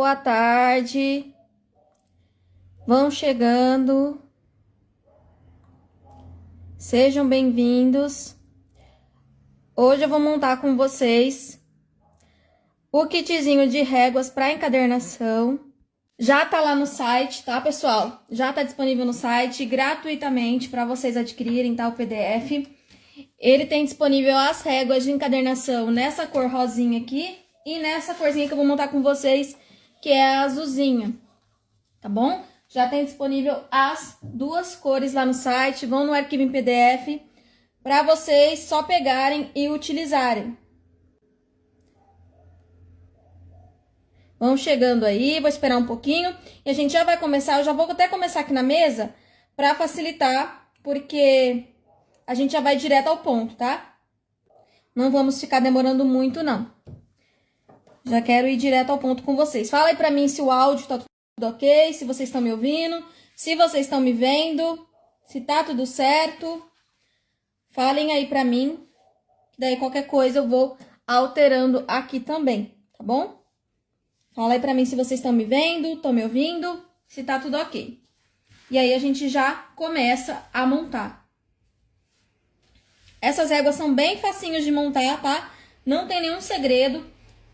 boa tarde. Vão chegando. Sejam bem-vindos. Hoje eu vou montar com vocês o kitzinho de réguas para encadernação. Já tá lá no site, tá, pessoal? Já tá disponível no site gratuitamente para vocês adquirirem, tá, o PDF. Ele tem disponível as réguas de encadernação nessa cor rosinha aqui e nessa corzinha que eu vou montar com vocês, que é a azulzinha, tá bom? Já tem disponível as duas cores lá no site, vão no arquivo em PDF para vocês só pegarem e utilizarem. Vão chegando aí, vou esperar um pouquinho e a gente já vai começar. Eu já vou até começar aqui na mesa para facilitar, porque a gente já vai direto ao ponto, tá? Não vamos ficar demorando muito, não. Já quero ir direto ao ponto com vocês. Fala aí pra mim se o áudio tá tudo ok, se vocês estão me ouvindo, se vocês estão me vendo, se tá tudo certo. Falem aí pra mim, que daí qualquer coisa eu vou alterando aqui também, tá bom? Fala aí pra mim se vocês estão me vendo, estão me ouvindo, se tá tudo ok. E aí a gente já começa a montar. Essas réguas são bem facinhos de montar, tá? Não tem nenhum segredo,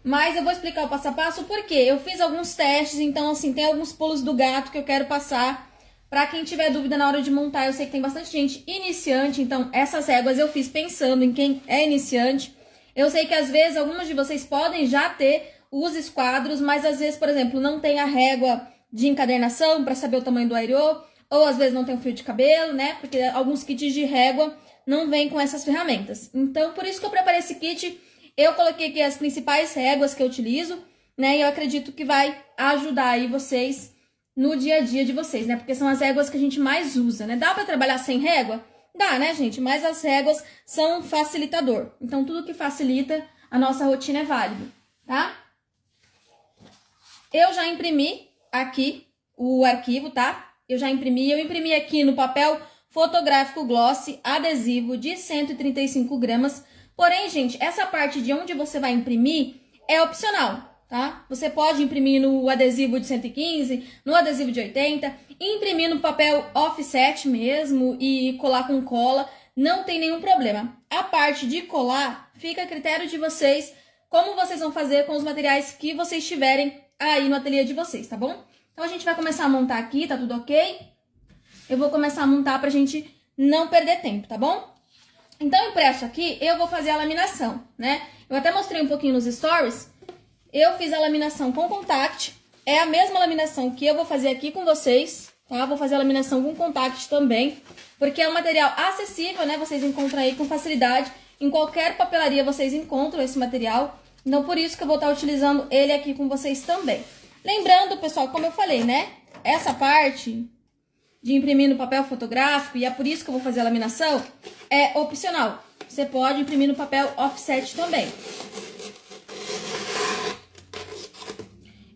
mas eu vou explicar o passo a passo porque eu fiz alguns testes, então assim, tem alguns pulos do gato que eu quero passar pra quem tiver dúvida na hora de montar. Eu sei que tem bastante gente iniciante, então essas réguas eu fiz pensando em quem é iniciante. Eu sei que às vezes algumas de vocês podem já ter os esquadros, mas às vezes, por exemplo, não tem a régua de encadernação para saber o tamanho do aeriô, ou às vezes não tem um fio de cabelo, né? Porque alguns kits de régua não vêm com essas ferramentas. Então, por isso que eu preparei esse kit. Eu coloquei aqui as principais réguas que eu utilizo, né? E eu acredito que vai ajudar aí vocês no dia a dia de vocês, né? Porque são as réguas que a gente mais usa, né? Dá para trabalhar sem régua? Dá, né, gente? Mas as réguas são um facilitador. Então, tudo que facilita a nossa rotina é válido, tá? Eu já imprimi aqui o arquivo, tá? Eu imprimi aqui no papel fotográfico gloss adesivo de 135 gramas. Porém, gente, essa parte de onde você vai imprimir é opcional, tá? Você pode imprimir no adesivo de 115, no adesivo de 80, imprimir no papel offset mesmo e colar com cola, não tem nenhum problema. A parte de colar fica a critério de vocês, como vocês vão fazer com os materiais que vocês tiverem aí no ateliê de vocês, tá bom? Então a gente vai começar a montar aqui, tá tudo ok? Eu vou começar a montar pra gente não perder tempo, tá bom? Então, impresso aqui, eu vou fazer a laminação, né? Eu até mostrei um pouquinho nos stories. Eu fiz a laminação com contact. É a mesma laminação que eu vou fazer aqui com vocês, tá? Vou fazer a laminação com contact também, porque é um material acessível, né? Vocês encontram aí com facilidade. Em qualquer papelaria vocês encontram esse material. Então, por isso que eu vou estar utilizando ele aqui com vocês também. Lembrando, pessoal, como eu falei, né? Essa parte de imprimir no papel fotográfico, e é por isso que eu vou fazer a laminação, é opcional. Você pode imprimir no papel offset também.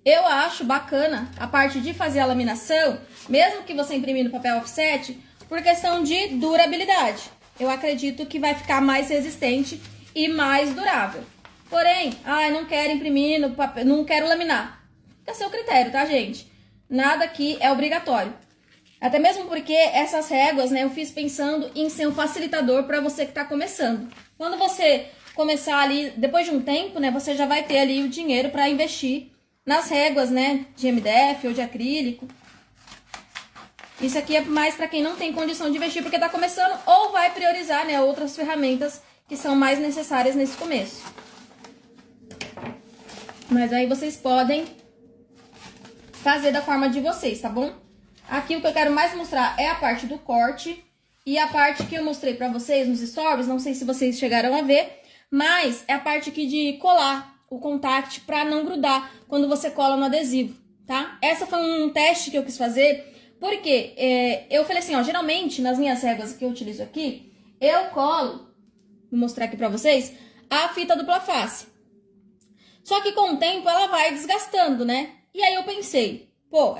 Eu acho bacana a parte de fazer a laminação, mesmo que você imprimir no papel offset, por questão de durabilidade. Eu acredito que vai ficar mais resistente e mais durável. Porém, não quero imprimir no papel, não quero laminar. Fica a seu critério, tá, gente? Nada aqui é obrigatório. Até mesmo porque essas réguas, né, eu fiz pensando em ser um facilitador para você que tá começando. Quando você começar ali, depois de um tempo, né, você já vai ter ali o dinheiro para investir nas réguas, né, de MDF ou de acrílico. Isso aqui é mais para quem não tem condição de investir porque tá começando ou vai priorizar, né, outras ferramentas que são mais necessárias nesse começo. Mas aí vocês podem fazer da forma de vocês, tá bom? Aqui o que eu quero mais mostrar é a parte do corte e a parte que eu mostrei pra vocês nos stories, não sei se vocês chegaram a ver, mas é a parte aqui de colar o contact pra não grudar quando você cola no adesivo, tá? Essa foi um teste que eu quis fazer, porque eu falei assim, ó, geralmente nas minhas réguas que eu utilizo aqui, eu colo, vou mostrar aqui pra vocês, a fita dupla face. Só que com o tempo ela vai desgastando, né? E aí eu pensei, pô,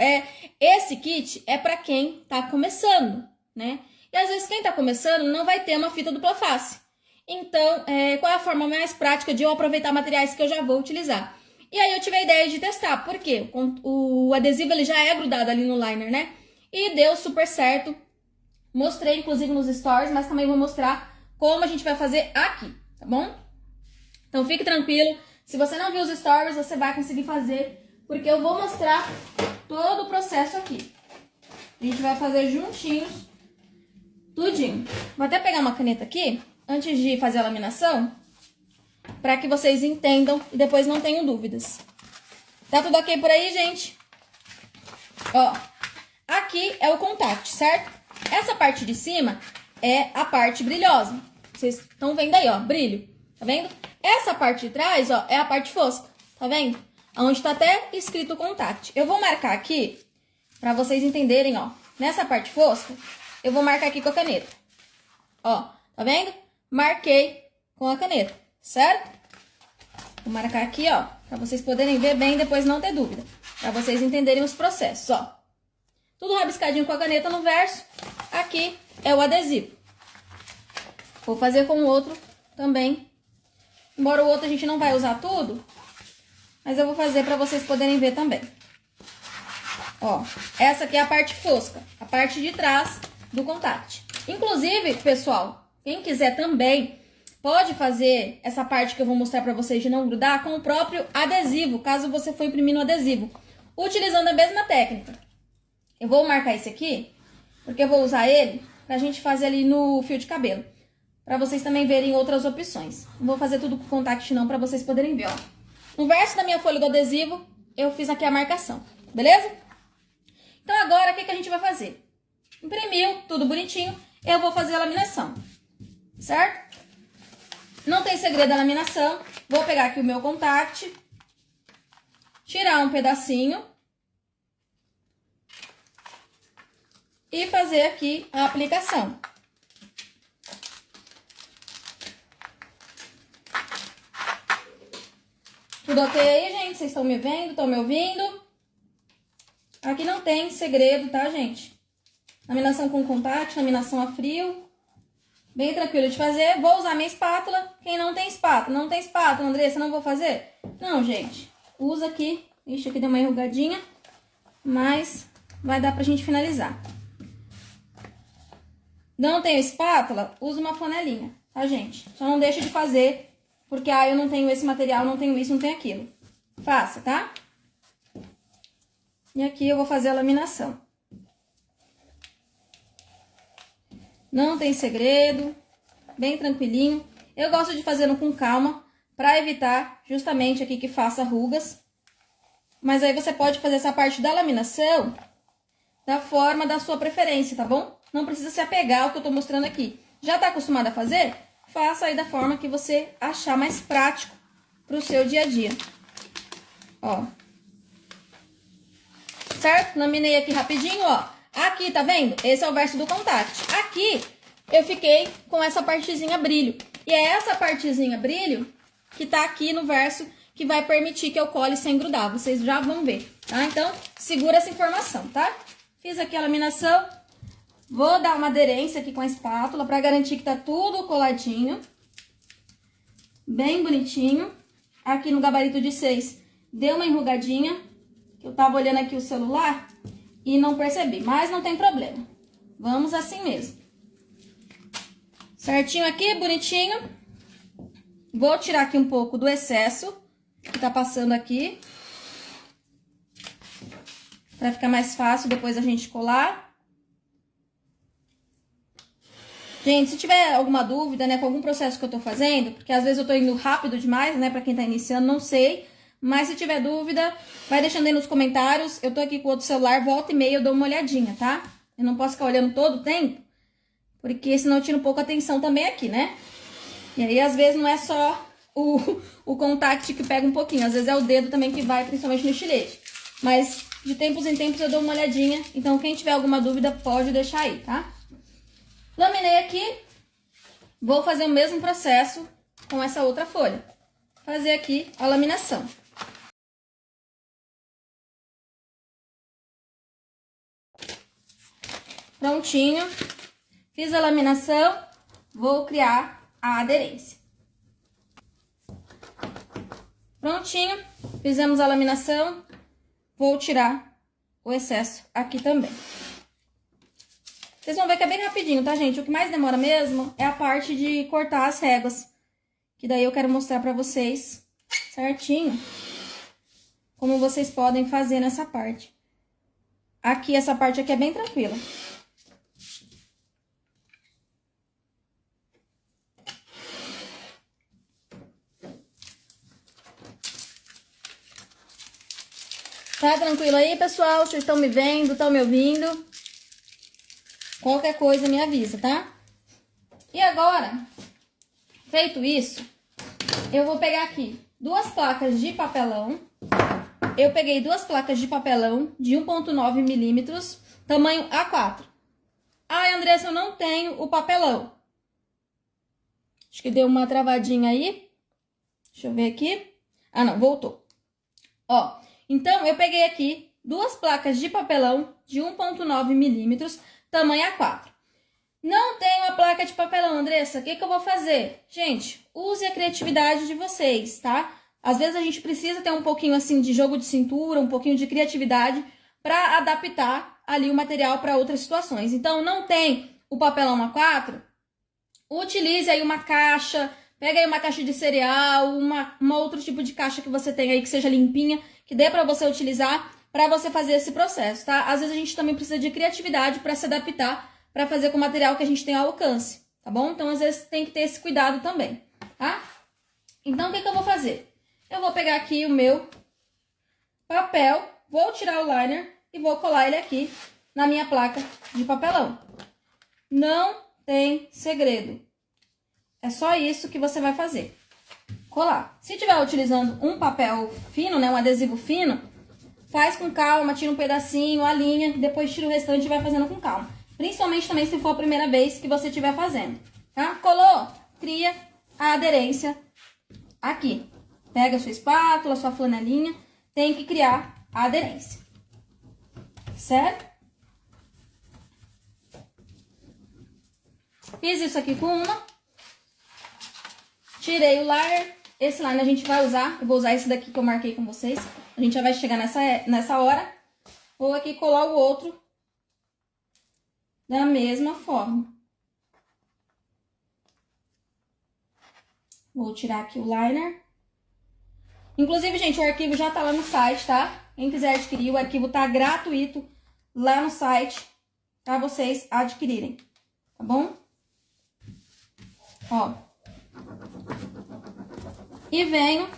esse kit é pra quem tá começando, né? E às vezes quem tá começando não vai ter uma fita dupla face. Então, qual é a forma mais prática de eu aproveitar materiais que eu já vou utilizar? E aí eu tive a ideia de testar, porque o adesivo ele já é grudado ali no liner, né? E deu super certo. Mostrei, inclusive, nos stories, mas também vou mostrar como a gente vai fazer aqui, tá bom? Então fique tranquilo. Se você não viu os stories, você vai conseguir fazer, porque eu vou mostrar todo o processo aqui. A gente vai fazer juntinhos, tudinho. Vou até pegar uma caneta aqui, antes de fazer a laminação, para que vocês entendam e depois não tenham dúvidas. Tá tudo ok por aí, gente? Ó, aqui é o contact, certo? Essa parte de cima é a parte brilhosa. Vocês estão vendo aí, ó, brilho. Tá vendo? Essa parte de trás, ó, é a parte fosca. Tá vendo? Onde tá até escrito contact. Eu vou marcar aqui, pra vocês entenderem, ó. Nessa parte fosca, eu vou marcar aqui com a caneta. Ó, tá vendo? Marquei com a caneta, certo? Vou marcar aqui, ó, pra vocês poderem ver bem e depois não ter dúvida. Pra vocês entenderem os processos, ó. Tudo rabiscadinho com a caneta no verso. Aqui é o adesivo. Vou fazer com o outro também. Embora o outro a gente não vai usar tudo, mas eu vou fazer para vocês poderem ver também. Ó, essa aqui é a parte fosca, a parte de trás do contact. Inclusive, pessoal, quem quiser também pode fazer essa parte que eu vou mostrar para vocês de não grudar com o próprio adesivo, caso você for imprimir no adesivo, utilizando a mesma técnica. Eu vou marcar esse aqui, porque eu vou usar ele pra gente fazer ali no fio de cabelo. Pra vocês também verem outras opções. Não vou fazer tudo com contact não, pra vocês poderem ver, ó. No verso da minha folha do adesivo, eu fiz aqui a marcação, beleza? Então agora, o que a gente vai fazer? Imprimiu, tudo bonitinho, eu vou fazer a laminação, certo? Não tem segredo a laminação. Vou pegar aqui o meu contact, tirar um pedacinho e fazer aqui a aplicação. Tudo ok aí, gente? Vocês estão me vendo? Estão me ouvindo? Aqui não tem segredo, tá, gente? Laminação com contact, laminação a frio. Bem tranquilo de fazer. Vou usar minha espátula. Quem não tem espátula? Não tem espátula, Andressa, não vou fazer? Não, gente. Usa aqui. Ixi, aqui deu uma enrugadinha. Mas vai dar pra gente finalizar. Não tenho espátula? Usa uma flanelinha, tá, gente? Só não deixa de fazer, porque eu não tenho esse material, não tenho isso, não tenho aquilo. Faça, tá? E aqui eu vou fazer a laminação. Não tem segredo, bem tranquilinho. Eu gosto de fazendo com calma, pra evitar justamente aqui que faça rugas. Mas aí você pode fazer essa parte da laminação da forma da sua preferência, tá bom? Não precisa se apegar ao que eu tô mostrando aqui. Já tá acostumado a fazer? Faça aí da forma que você achar mais prático pro seu dia a dia. Ó. Certo? Laminei aqui rapidinho, ó. Aqui, tá vendo? Esse é o verso do contact. Aqui, eu fiquei com essa partezinha brilho. E é essa partezinha brilho que tá aqui no verso que vai permitir que eu cole sem grudar. Vocês já vão ver, tá? Então, segura essa informação, tá? Fiz aqui a laminação. Vou dar uma aderência aqui com a espátula para garantir que tá tudo coladinho. Bem bonitinho. Aqui no gabarito de 6, deu uma enrugadinha. Eu tava olhando aqui o celular e não percebi, mas não tem problema. Vamos assim mesmo. Certinho aqui, bonitinho. Vou tirar aqui um pouco do excesso que tá passando aqui. Pra ficar mais fácil depois a gente colar. Gente, se tiver alguma dúvida, né, com algum processo que eu tô fazendo, porque às vezes eu tô indo rápido demais, né, pra quem tá iniciando, não sei. Mas se tiver dúvida, vai deixando aí nos comentários. Eu tô aqui com outro celular, volta e meia eu dou uma olhadinha, tá? Eu não posso ficar olhando todo o tempo, porque senão eu tiro um pouco a atenção também aqui, né? E aí, às vezes, não é só o contact que pega um pouquinho, às vezes é o dedo também que vai, principalmente no estilete. Mas, de tempos em tempos, eu dou uma olhadinha, então quem tiver alguma dúvida, pode deixar aí, tá? Laminei aqui, vou fazer o mesmo processo com essa outra folha. Fazer aqui a laminação. Prontinho. Fiz a laminação, vou criar a aderência. Prontinho. Fizemos a laminação. Vou tirar o excesso aqui também. Vocês vão ver que é bem rapidinho, tá, gente? O que mais demora mesmo é a parte de cortar as réguas. Que daí eu quero mostrar pra vocês certinho como vocês podem fazer nessa parte. Aqui, essa parte aqui é bem tranquila. Tá tranquilo aí, pessoal? Vocês estão me vendo, estão me ouvindo? Qualquer coisa me avisa, tá? E agora, feito isso, eu vou pegar aqui 2 placas de papelão. Eu peguei 2 placas de papelão de 1,9 milímetros, tamanho A4. Ai, Andressa, eu não tenho o papelão. Acho que deu uma travadinha aí. Deixa eu ver aqui. Ah, não, voltou. Ó, então eu peguei aqui 2 placas de papelão de 1,9 milímetros, tamanho A4. Não tenho a placa de papelão, Andressa, o que eu vou fazer? Gente, use a criatividade de vocês, tá? Às vezes a gente precisa ter um pouquinho assim de jogo de cintura, um pouquinho de criatividade para adaptar ali o material para outras situações. Então, não tem o papelão A4? Utilize aí uma caixa, pega aí uma caixa de cereal, uma outro tipo de caixa que você tem aí que seja limpinha, que dê para você utilizar para você fazer esse processo, tá? Às vezes a gente também precisa de criatividade para se adaptar, para fazer com o material que a gente tem ao alcance, tá bom? Então, às vezes tem que ter esse cuidado também, tá? Então, o que eu vou fazer? Eu vou pegar aqui o meu papel, vou tirar o liner e vou colar ele aqui na minha placa de papelão. Não tem segredo. É só isso que você vai fazer. Colar. Se estiver utilizando um papel fino, né, um adesivo fino, faz com calma, tira um pedacinho, alinha, depois tira o restante e vai fazendo com calma. Principalmente também se for a primeira vez que você estiver fazendo, tá? Colou? Cria a aderência aqui. Pega a sua espátula, sua flanelinha, tem que criar a aderência. Certo? Fiz isso aqui com uma. Tirei o liner. Esse liner a gente vai usar. Eu vou usar esse daqui que eu marquei com vocês. A gente já vai chegar nessa hora. Vou aqui colar o outro da mesma forma. Vou tirar aqui o liner. Inclusive, gente, o arquivo já tá lá no site, tá? Quem quiser adquirir, o arquivo tá gratuito lá no site pra vocês adquirirem, tá bom? Ó. E venho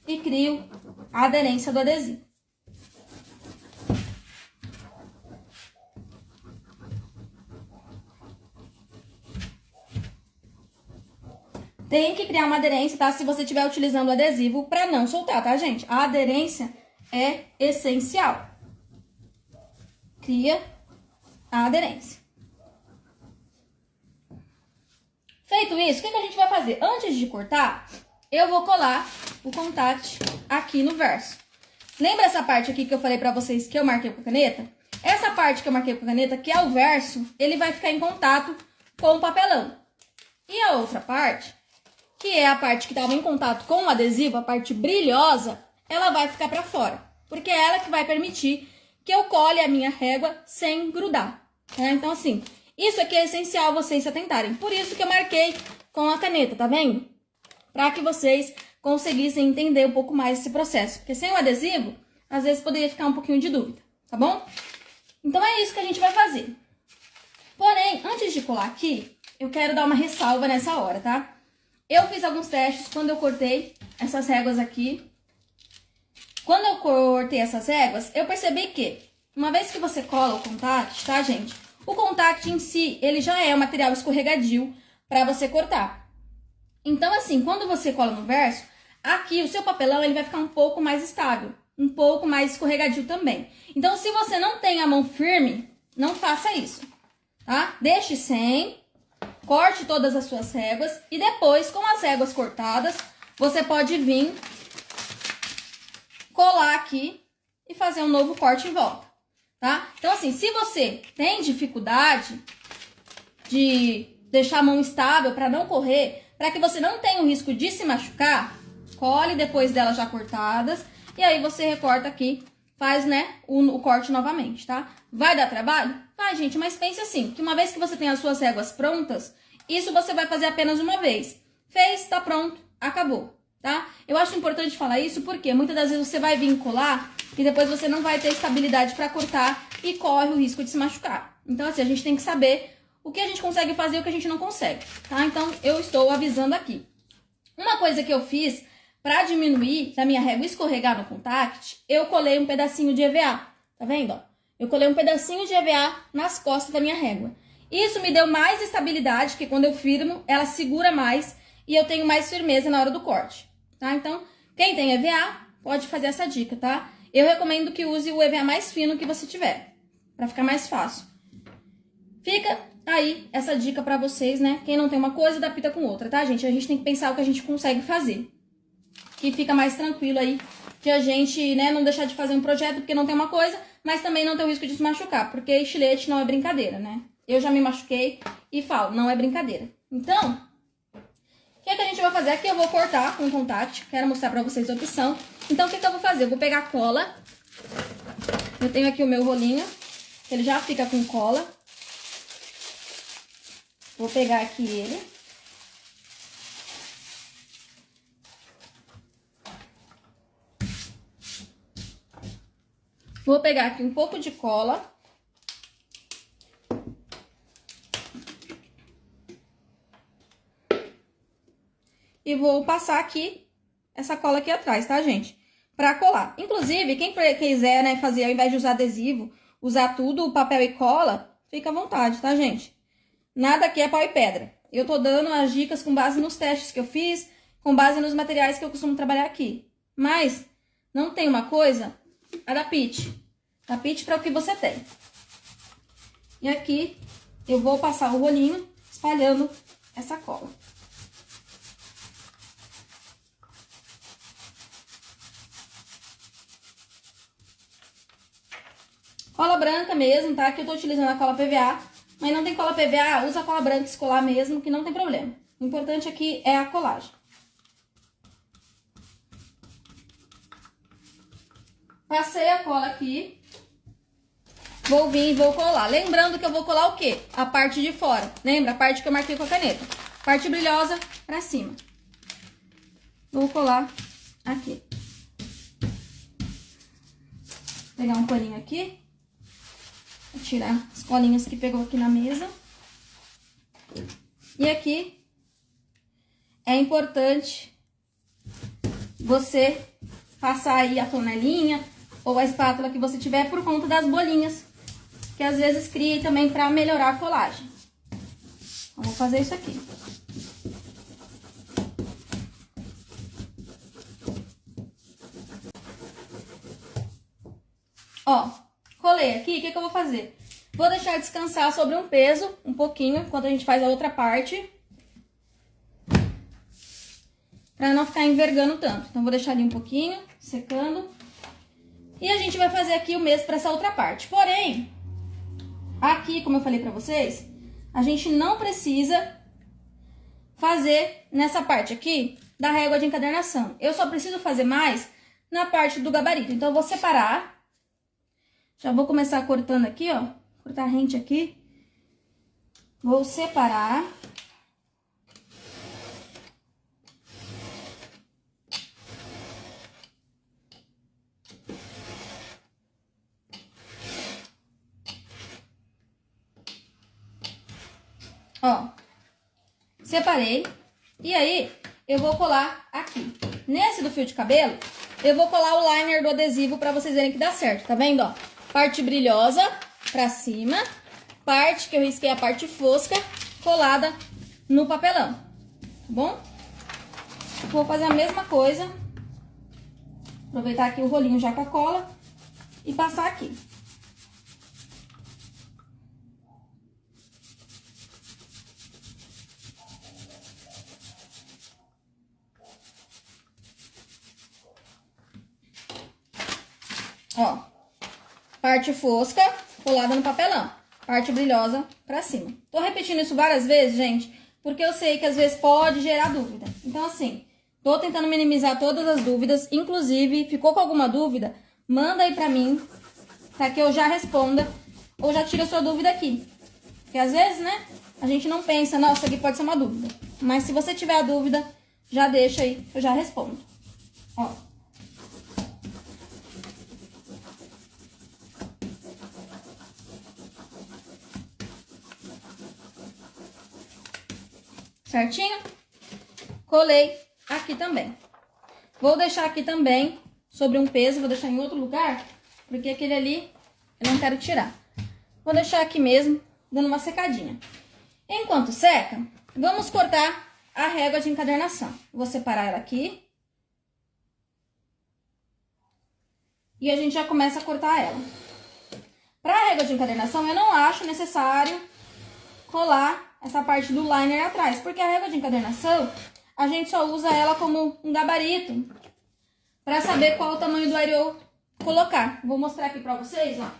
e crio a aderência do adesivo. Tem que criar uma aderência, tá? Se você estiver utilizando o adesivo para não soltar, tá, gente? A aderência é essencial. Cria a aderência. Feito isso, o que a gente vai fazer? Antes de cortar, eu vou colar o contact aqui no verso. Lembra essa parte aqui que eu falei pra vocês que eu marquei com a caneta? Essa parte que eu marquei com a caneta, que é o verso, ele vai ficar em contato com o papelão. E a outra parte, que é a parte que estava em contato com o adesivo, a parte brilhosa, ela vai ficar para fora. Porque é ela que vai permitir que eu cole a minha régua sem grudar. Tá? Então, assim, isso aqui é essencial vocês se atentarem. Por isso que eu marquei com a caneta, tá vendo? Para que vocês conseguissem entender um pouco mais esse processo. Porque sem o adesivo, às vezes poderia ficar um pouquinho de dúvida, tá bom? Então, é isso que a gente vai fazer. Porém, antes de colar aqui, eu quero dar uma ressalva nessa hora, tá? Eu fiz alguns testes quando eu cortei essas réguas aqui. Quando eu cortei essas réguas, eu percebi que, uma vez que você cola o contact, tá, gente? O contact em si, ele já é um material escorregadio para você cortar. Então, assim, quando você cola no verso, aqui o seu papelão, ele vai ficar um pouco mais estável, um pouco mais escorregadio também. Então, se você não tem a mão firme, não faça isso, tá? Deixe sem... Corte todas as suas réguas e depois, com as réguas cortadas, você pode vir colar aqui e fazer um novo corte em volta, tá? Então, assim, se você tem dificuldade de deixar a mão estável para não correr, para que você não tenha o risco de se machucar, cole depois delas já cortadas E aí você recorta aqui, faz, né, o corte novamente, tá? Vai dar trabalho? Vai, gente, mas pense assim, que uma vez que você tem as suas réguas prontas, isso você vai fazer apenas uma vez. Fez, tá pronto, acabou, tá? Eu acho importante falar isso porque muitas das vezes você vai vir colar e depois você não vai ter estabilidade para cortar e corre o risco de se machucar. Então, assim, a gente tem que saber o que a gente consegue fazer e o que a gente não consegue, tá? Então, eu estou avisando aqui. Uma coisa que eu fiz para diminuir da minha régua escorregar no contact, eu colei um pedacinho de EVA, tá vendo, ó? Eu colei um pedacinho de EVA nas costas da minha régua. Isso me deu mais estabilidade, que quando eu firmo, ela segura mais e eu tenho mais firmeza na hora do corte, tá? Então, quem tem EVA, pode fazer essa dica, tá? Eu recomendo que use o EVA mais fino que você tiver, pra ficar mais fácil. Fica aí essa dica pra vocês, né? Quem não tem uma coisa, adapta com outra, tá, gente? A gente tem que pensar o que a gente consegue fazer. Que fica mais tranquilo aí, de a gente, né, não deixar de fazer um projeto porque não tem uma coisa, mas também não tem o risco de se machucar, porque estilete não é brincadeira, né? Eu já me machuquei e falo, não é brincadeira. Então, o que é que a gente vai fazer? Aqui eu vou cortar com contact, quero mostrar pra vocês a opção. Então, o que é que eu vou fazer? Eu vou pegar cola, eu tenho aqui o meu rolinho, ele já fica com cola. Vou pegar aqui ele. Vou pegar aqui um pouco de cola. E vou passar aqui, essa cola aqui atrás, tá, gente? Pra colar. Inclusive, quem quiser, né, fazer, ao invés de usar adesivo, usar tudo, papel e cola, fica à vontade, tá, gente? Nada aqui é pau e pedra. Eu tô dando as dicas com base nos testes que eu fiz, com base nos materiais que eu costumo trabalhar aqui. Mas, não tem uma coisa, adapte. Adapte para o que você tem. E aqui, eu vou passar o rolinho espalhando essa cola. Cola branca mesmo, tá? Que eu tô utilizando a cola PVA. Mas não tem cola PVA, usa a cola branca e colar mesmo, que não tem problema. O importante aqui é a colagem. Passei a cola aqui. Vou vir e vou colar. Lembrando que eu vou colar o quê? A parte de fora. Lembra? A parte que eu marquei com a caneta. Parte brilhosa pra cima. Vou colar aqui. Vou pegar um paninho aqui. Vou tirar as colinhas que pegou aqui na mesa. E aqui é importante você passar aí a tonelinha ou a espátula que você tiver por conta das bolinhas, que às vezes cria também para melhorar a colagem. Então, vou fazer isso aqui. Ó, colei aqui, o que eu vou fazer? Vou deixar descansar sobre um peso, um pouquinho, enquanto a gente faz a outra parte. Pra não ficar envergando tanto. Então, vou deixar ali um pouquinho, secando. E a gente vai fazer aqui o mesmo pra essa outra parte. Porém, aqui, como eu falei pra vocês, a gente não precisa fazer nessa parte aqui da régua de encadernação. Eu só preciso fazer mais na parte do gabarito. Então, eu vou separar. Já vou começar cortando aqui, ó. Cortar rente aqui. Vou separar. Ó. Separei. E aí, eu vou colar aqui. Nesse do fio de cabelo, eu vou colar o liner do adesivo pra vocês verem que dá certo, tá vendo, ó? Parte brilhosa pra cima, parte que eu risquei a parte fosca, colada no papelão, tá bom? Vou fazer a mesma coisa, aproveitar aqui o rolinho já com a cola e passar aqui. Ó, parte fosca colada no papelão, parte brilhosa pra cima. Tô repetindo isso várias vezes, gente, porque eu sei que às vezes pode gerar dúvida. Então, assim, Tô tentando minimizar todas as dúvidas. Inclusive, ficou com alguma dúvida? Manda aí pra mim, pra que eu já responda. Ou já tire a sua dúvida aqui. Porque às vezes, né, a gente não pensa, nossa, isso aqui pode ser uma dúvida. Mas se você tiver a dúvida, já deixa aí, eu já respondo. Ó. Certinho? Colei aqui também. Vou deixar aqui também sobre um peso, vou deixar em outro lugar, porque aquele ali eu não quero tirar. Vou deixar aqui mesmo, dando uma secadinha. Enquanto seca, vamos cortar a régua de encadernação. Vou separar ela aqui. E a gente já começa a cortar ela. Para a régua de encadernação, eu não acho necessário colar essa parte do liner atrás, porque a régua de encadernação, a gente só usa ela como um gabarito para saber qual o tamanho do aerial colocar. Vou mostrar aqui para vocês, ó.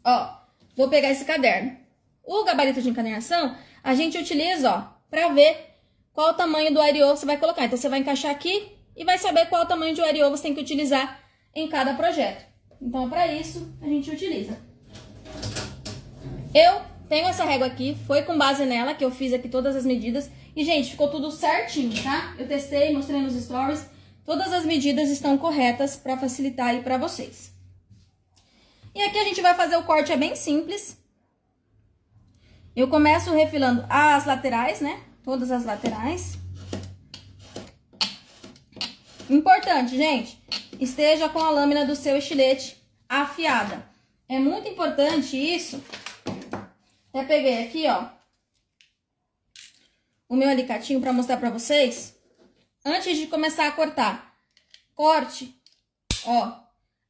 Ó, vou pegar esse caderno. O gabarito de encadernação, a gente utiliza, ó, para ver qual o tamanho do aerial você vai colocar. Então, você vai encaixar aqui e vai saber qual o tamanho de aerial você tem que utilizar em cada projeto. Então, para isso, a gente utiliza. Eu tenho essa régua aqui, foi com base nela que eu fiz aqui todas as medidas. E, gente, ficou tudo certinho, tá? Eu testei, mostrei nos stories. Todas as medidas estão corretas para facilitar aí para vocês. E aqui a gente vai fazer o corte, é bem simples. Eu começo refilando as laterais, né? Todas as laterais. Importante, gente, esteja com a lâmina do seu estilete afiada. É muito importante isso. Até peguei aqui, ó, o meu alicatinho para mostrar para vocês. Antes de começar a cortar, corte, ó,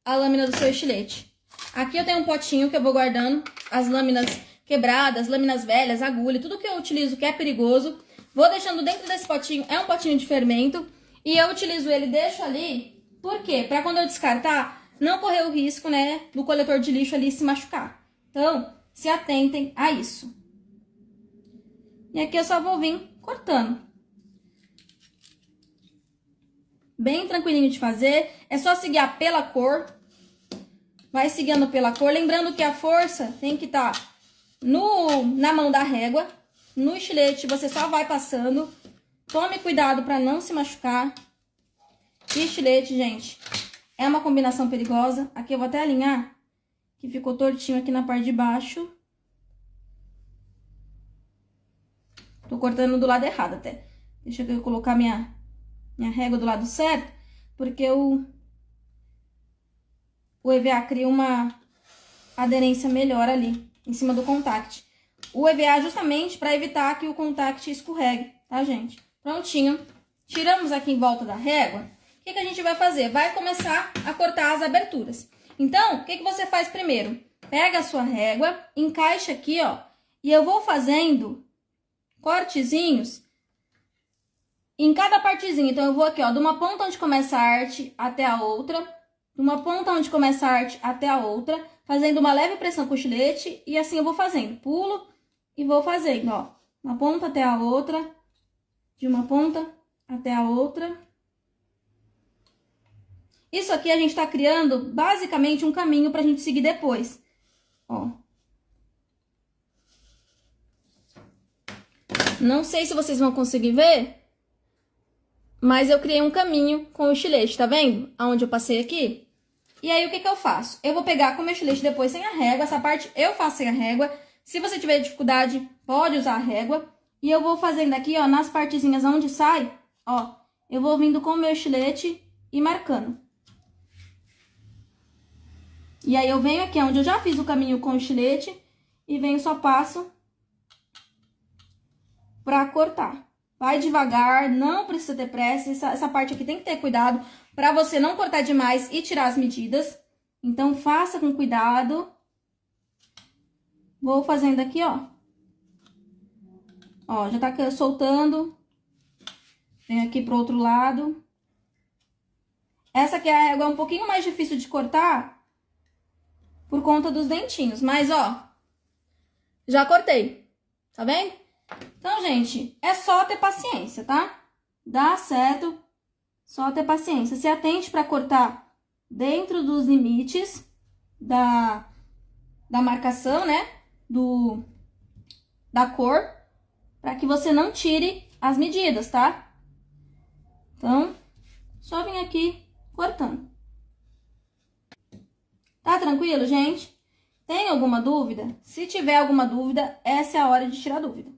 a lâmina do seu estilete. Aqui eu tenho um potinho que eu vou guardando as lâminas quebradas, lâminas velhas, agulha, tudo que eu utilizo que é perigoso. Vou deixando dentro desse potinho, é um potinho de fermento. E eu utilizo ele, deixo ali, por quê? Para quando eu descartar, não correr o risco, né, do coletor de lixo ali se machucar. Então, se atentem a isso. E aqui eu só vou vir cortando. Bem tranquilinho de fazer, é só seguir pela cor. Vai seguindo pela cor, lembrando que a força tem que estar na mão da régua. No estilete você só vai passando. Tome cuidado para não se machucar. Estilete, gente, é uma combinação perigosa. Aqui eu vou até alinhar, que ficou tortinho aqui na parte de baixo. Tô cortando do lado errado até. Deixa eu colocar minha régua do lado certo, porque o EVA cria uma aderência melhor ali, em cima do contact. O EVA justamente para evitar que o contact escorregue, tá, gente? Prontinho. Tiramos aqui em volta da régua. O que a gente vai fazer? Vai começar a cortar as aberturas. Então, o que você faz primeiro? Pega a sua régua, encaixa aqui, ó. E eu vou fazendo cortezinhos em cada partezinha. Então, eu vou aqui, ó, de uma ponta onde começa a arte até a outra. De uma ponta onde começa a arte até a outra. Fazendo uma leve pressão com o estilete. E assim eu vou fazendo. Pulo e vou fazendo, ó. Uma ponta até a outra. De uma ponta até a outra. Isso aqui a gente tá criando basicamente um caminho pra gente seguir depois. Ó. Não sei se vocês vão conseguir ver, mas eu criei um caminho com o estilete, tá vendo? Aonde eu passei aqui. E aí, o que eu faço? Eu vou pegar com o meu estilete depois sem a régua. Essa parte eu faço sem a régua. Se você tiver dificuldade, pode usar a régua. E eu vou fazendo aqui, ó, nas partezinhas onde sai, ó, eu vou vindo com o meu estilete e marcando. E aí, eu venho aqui onde eu já fiz o caminho com o estilete e venho só passo pra cortar. Vai devagar, não precisa ter pressa, essa parte aqui tem que ter cuidado pra você não cortar demais e tirar as medidas. Então, faça com cuidado. Vou fazendo aqui, ó. Ó, já tá soltando. Venho aqui pro outro lado. Essa aqui é a régua um pouquinho mais difícil de cortar por conta dos dentinhos. Mas, ó, já cortei. Tá vendo? Então, gente, é só ter paciência, tá? Dá certo, só ter paciência. Se atente para cortar dentro dos limites da marcação, né? Da cor, para que você não tire as medidas, tá? Então, só vim aqui cortando. Tá tranquilo, gente? Tem alguma dúvida? Se tiver alguma dúvida, essa é a hora de tirar dúvida.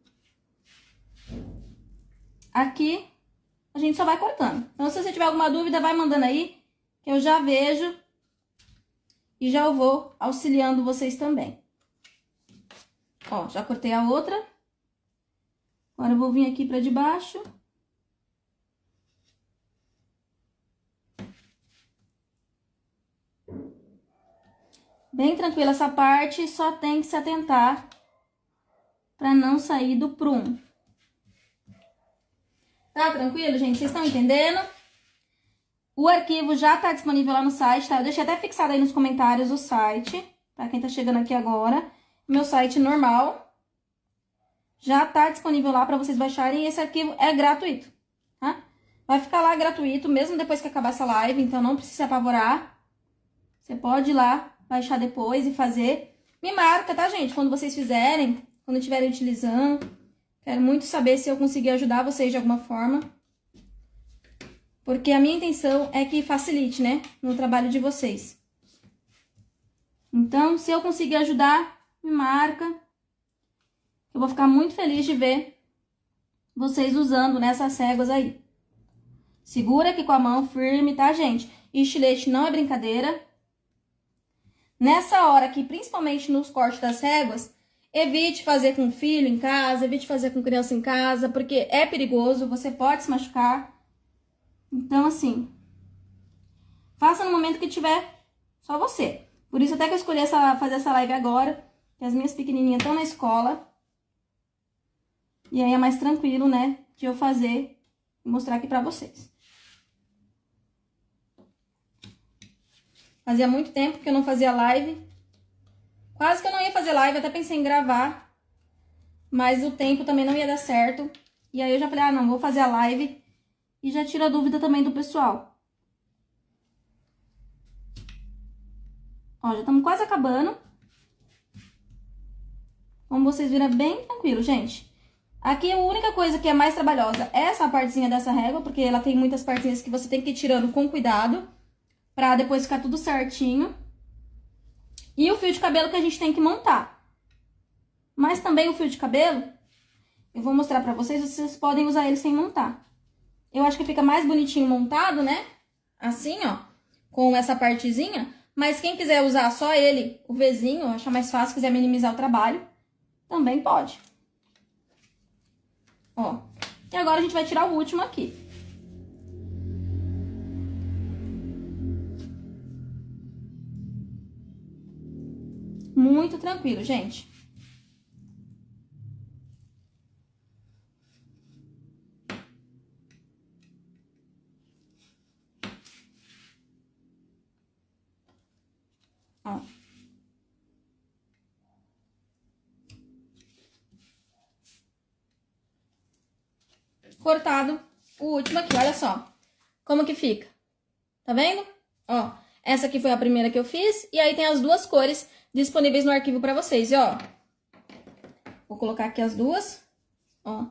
Aqui, a gente só vai cortando. Então, se você tiver alguma dúvida, vai mandando aí, que eu já vejo e já vou auxiliando vocês também. Ó, já cortei a outra. Agora eu vou vir aqui pra debaixo. Bem tranquila essa parte, só tem que se atentar pra não sair do prumo. Tá tranquilo, gente? Vocês estão entendendo? O arquivo já tá disponível lá no site, tá? Eu deixei até fixado aí nos comentários o site, pra quem tá chegando aqui agora. Meu site normal. Já tá disponível lá pra vocês baixarem e esse arquivo é gratuito, tá? Vai ficar lá gratuito, mesmo depois que acabar essa live, então não precisa se apavorar. Você pode ir lá baixar depois e fazer. Me marca, tá, gente? Quando vocês fizerem, quando estiverem utilizando. Quero muito saber se eu conseguir ajudar vocês de alguma forma. Porque a minha intenção é que facilite, né? No trabalho de vocês. Então, se eu conseguir ajudar, me marca. Eu vou ficar muito feliz de ver vocês usando nessas réguas aí. Segura aqui com a mão firme, tá, gente? E estilete não é brincadeira. Nessa hora aqui, principalmente nos cortes das réguas, evite fazer com filho em casa, evite fazer com criança em casa, porque é perigoso, você pode se machucar. Então, assim, faça no momento que tiver só você. Por isso até que eu escolhi fazer essa live agora, que as minhas pequenininhas estão na escola. E aí é mais tranquilo, né, de eu fazer e mostrar aqui pra vocês. Fazia muito tempo que eu não fazia live. Quase que eu não ia fazer live, até pensei em gravar. Mas o tempo também não ia dar certo. E aí eu já falei, ah, não, vou fazer a live. E já tiro a dúvida também do pessoal. Ó, já estamos quase acabando. Como vocês viram, é bem tranquilo, gente. Aqui a única coisa que é mais trabalhosa é essa partezinha dessa régua, porque ela tem muitas partezinhas que você tem que ir tirando com cuidado, pra depois ficar tudo certinho. E o fio de cabelo que a gente tem que montar. Mas também o fio de cabelo, eu vou mostrar pra vocês, vocês podem usar ele sem montar. Eu acho que fica mais bonitinho montado, né? Assim, ó, com essa partezinha. Mas quem quiser usar só ele, o Vzinho, achar mais fácil, quiser minimizar o trabalho, também pode. Ó, e agora a gente vai tirar o último aqui. Muito tranquilo, gente. Ó. Cortado o último aqui, olha só. Como que fica? Tá vendo? Ó, essa aqui foi a primeira que eu fiz. E aí tem as duas cores disponíveis no arquivo pra vocês. E ó, vou colocar aqui as duas. Ó,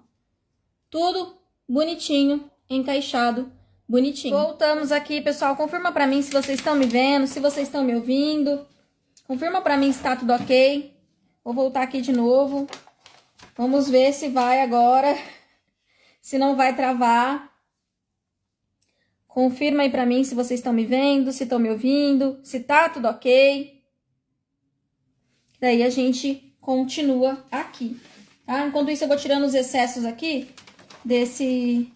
tudo bonitinho, encaixado, bonitinho. Voltamos aqui, pessoal. Confirma pra mim se vocês estão me vendo, se vocês estão me ouvindo. Confirma pra mim se tá tudo ok. Vou voltar aqui de novo. Vamos ver se vai agora. Se não vai travar. Confirma aí pra mim se vocês estão me vendo, se estão me ouvindo, se tá tudo ok. Daí a gente continua aqui, tá? Enquanto isso eu vou tirando os excessos aqui desse...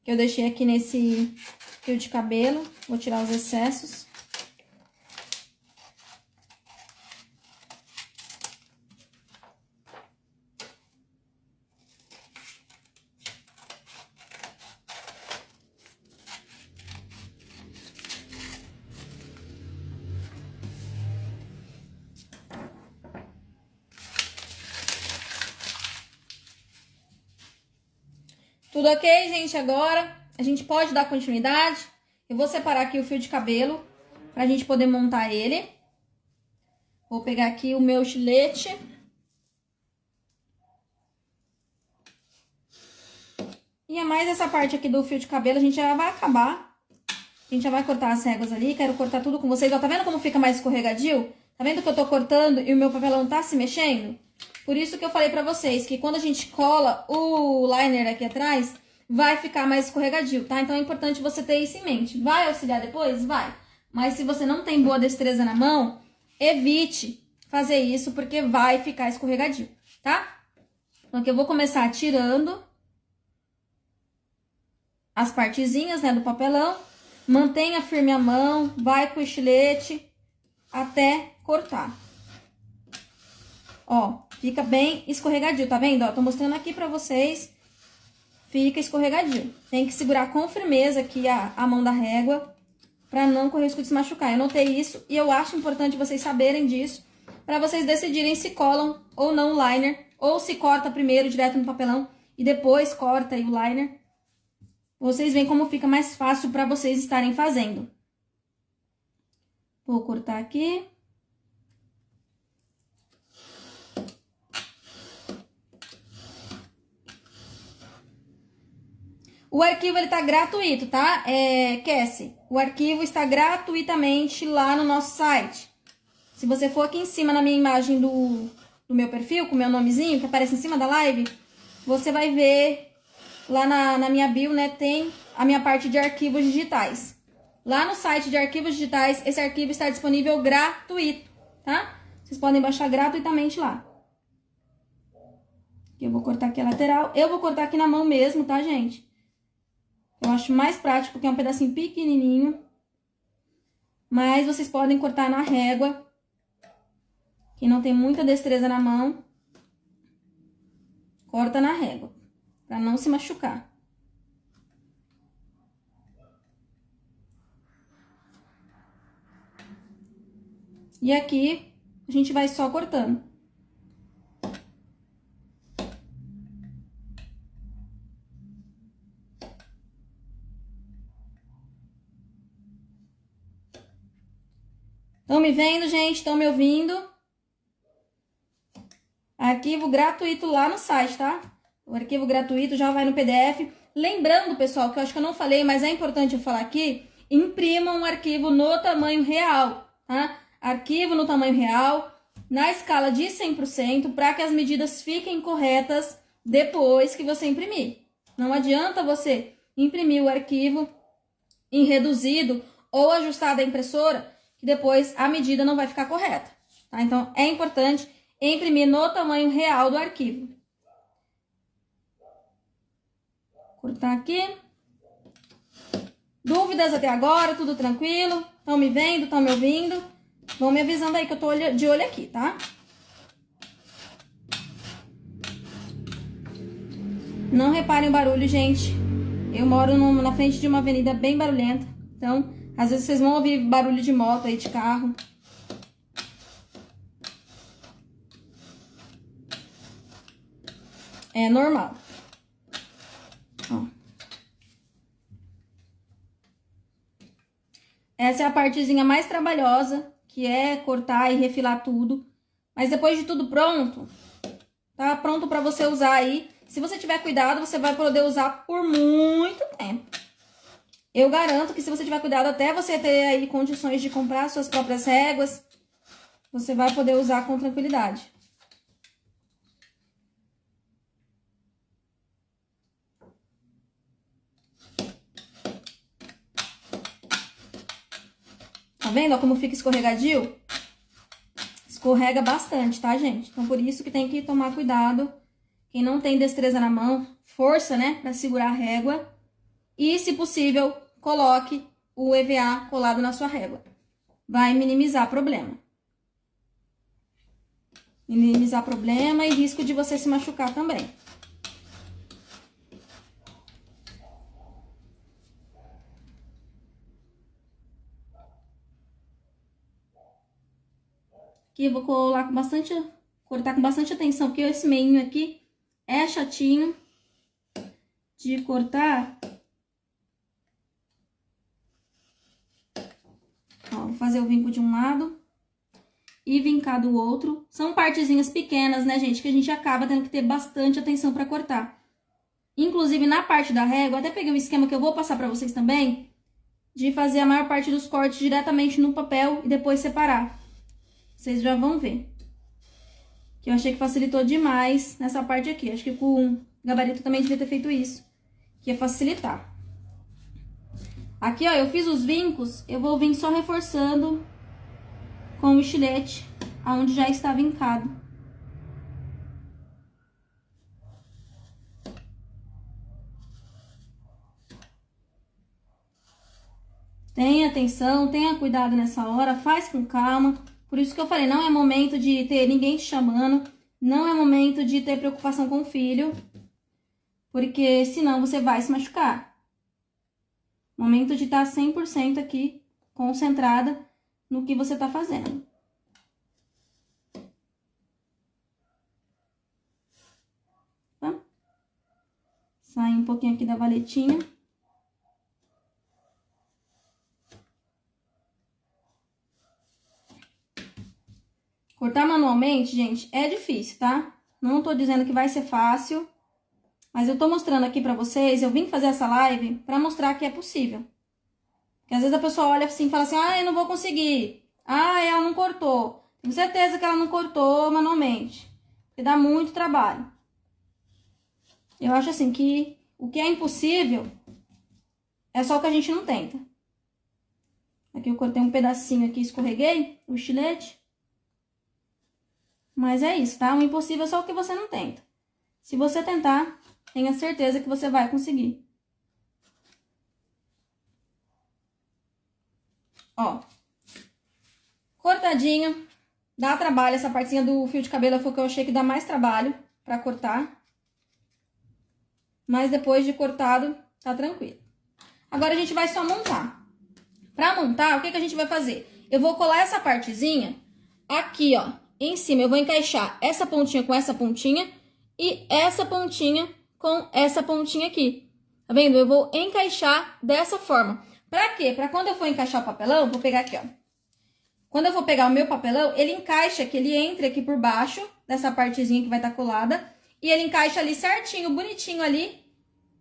que eu deixei aqui nesse fio de cabelo. Vou tirar os excessos. Tudo ok, gente? Agora a gente pode dar continuidade. Eu vou separar aqui o fio de cabelo pra gente poder montar ele. Vou pegar aqui o meu estilete. E é mais essa parte aqui do fio de cabelo, a gente já vai acabar. A gente já vai cortar as réguas ali, quero cortar tudo com vocês. Ó, tá vendo como fica mais escorregadio? Tá vendo que eu tô cortando e o meu papelão tá se mexendo? Por isso que eu falei pra vocês que quando a gente cola o liner aqui atrás, vai ficar mais escorregadio, tá? Então é importante você ter isso em mente. Vai auxiliar depois? Vai. Mas se você não tem boa destreza na mão, evite fazer isso, porque vai ficar escorregadio, tá? Então aqui eu vou começar tirando as partezinhas, né, do papelão. Mantenha firme a mão, vai com o estilete até cortar. Ó, fica bem escorregadio, tá vendo? Ó, tô mostrando aqui pra vocês. Fica escorregadio. Tem que segurar com firmeza aqui a mão da régua pra não correr o risco de se machucar. Eu notei isso e eu acho importante vocês saberem disso pra vocês decidirem se colam ou não o liner, ou se corta primeiro direto no papelão e depois corta aí o liner. Vocês veem como fica mais fácil para vocês estarem fazendo. Vou cortar aqui. O arquivo, ele tá gratuito, tá? Cassie, o arquivo está gratuitamente lá no nosso site. Se você for aqui em cima na minha imagem do meu perfil, com o meu nomezinho, que aparece em cima da live, você vai ver... Lá na minha bio, né, tem a minha parte de arquivos digitais. Lá no site de arquivos digitais, esse arquivo está disponível gratuito, tá? Vocês podem baixar gratuitamente lá. Eu vou cortar aqui a lateral. Eu vou cortar aqui na mão mesmo, tá, gente? Eu acho mais prático, porque é um pedacinho pequenininho. Mas vocês podem cortar na régua. Quem não tem muita destreza na mão, corta na régua. Pra não se machucar. E aqui, a gente vai só cortando. Estão me vendo, gente? Estão me ouvindo? Arquivo gratuito lá no site, tá? O arquivo gratuito já vai no PDF. Lembrando, pessoal, que eu acho que eu não falei, mas é importante eu falar aqui, imprimam um arquivo no tamanho real, tá? Arquivo no tamanho real, na escala de 100%, para que as medidas fiquem corretas depois que você imprimir. Não adianta você imprimir o arquivo em reduzido ou ajustado à impressora, que depois a medida não vai ficar correta, tá? Então, é importante imprimir no tamanho real do arquivo. Cortar aqui. Dúvidas até agora? Tudo tranquilo? Estão me vendo? Estão me ouvindo? Vão me avisando aí que eu tô de olho aqui, tá? Não reparem o barulho, gente. Eu moro na frente de uma avenida bem barulhenta. Então, às vezes vocês vão ouvir barulho de moto aí, de carro. É normal. Ó. Essa é a partezinha mais trabalhosa, que é cortar e refilar tudo. Mas depois de tudo pronto, tá pronto pra você usar aí. Se você tiver cuidado, você vai poder usar por muito tempo. Eu garanto que se você tiver cuidado, até você ter aí condições de comprar suas próprias réguas, você vai poder usar com tranquilidade. Tá vendo, ó, como fica escorregadio? Escorrega bastante, tá, gente? Então, por isso que tem que tomar cuidado. Quem não tem destreza na mão, força, né, pra segurar a régua. E, se possível, coloque o EVA colado na sua régua. Vai minimizar problema. Minimizar problema e risco de você se machucar também. Aqui eu vou colar com bastante, cortar com bastante atenção, porque esse meinho aqui é chatinho. de cortar. Ó, vou fazer o vinco de um lado e vincar do outro. São partezinhas pequenas, né, gente, que a gente acaba tendo que ter bastante atenção pra cortar. Inclusive, na parte da régua, até peguei um esquema que eu vou passar pra vocês também, de fazer a maior parte dos cortes diretamente no papel e depois separar. Vocês já vão ver. Que eu achei que facilitou demais nessa parte aqui. Acho que com o gabarito também devia ter feito isso, que ia facilitar. Aqui, ó, eu fiz os vincos, eu vou vir só reforçando com o estilete, aonde já está vincado. Tenha atenção, tenha cuidado nessa hora, faz com calma. Por isso que eu falei, não é momento de ter ninguém te chamando, não é momento de ter preocupação com o filho, porque senão você vai se machucar. Momento de estar 100% aqui, concentrada no que você tá fazendo. Tá? Sai um pouquinho aqui da valetinha. Cortar manualmente, gente, é difícil, tá? Não tô dizendo que vai ser fácil, mas eu tô mostrando aqui pra vocês, eu vim fazer essa live pra mostrar que é possível. Porque às vezes a pessoa olha assim e fala assim, ah, eu não vou conseguir. Ah, ela não cortou. Tenho certeza que ela não cortou manualmente. Porque dá muito trabalho. Eu acho assim que o que é impossível é só o que a gente não tenta. Aqui eu cortei um pedacinho aqui, escorreguei o estilete. Mas é isso, tá? O impossível é só o que você não tenta. Se você tentar, tenha certeza que você vai conseguir. Ó. Cortadinho. Dá trabalho. Essa partezinha do fio de cabelo foi o que eu achei que dá mais trabalho pra cortar. Mas depois de cortado, tá tranquilo. Agora a gente vai só montar. Pra montar, o que que a gente vai fazer? Eu vou colar essa partezinha aqui, ó. Em cima, eu vou encaixar essa pontinha com essa pontinha e essa pontinha com essa pontinha aqui. Tá vendo? Eu vou encaixar dessa forma. Pra quê? Pra quando eu for encaixar o papelão, vou pegar aqui, ó. Quando eu for pegar o meu papelão, ele encaixa aqui, ele entra aqui por baixo dessa partezinha que vai estar colada. E ele encaixa ali certinho, bonitinho ali,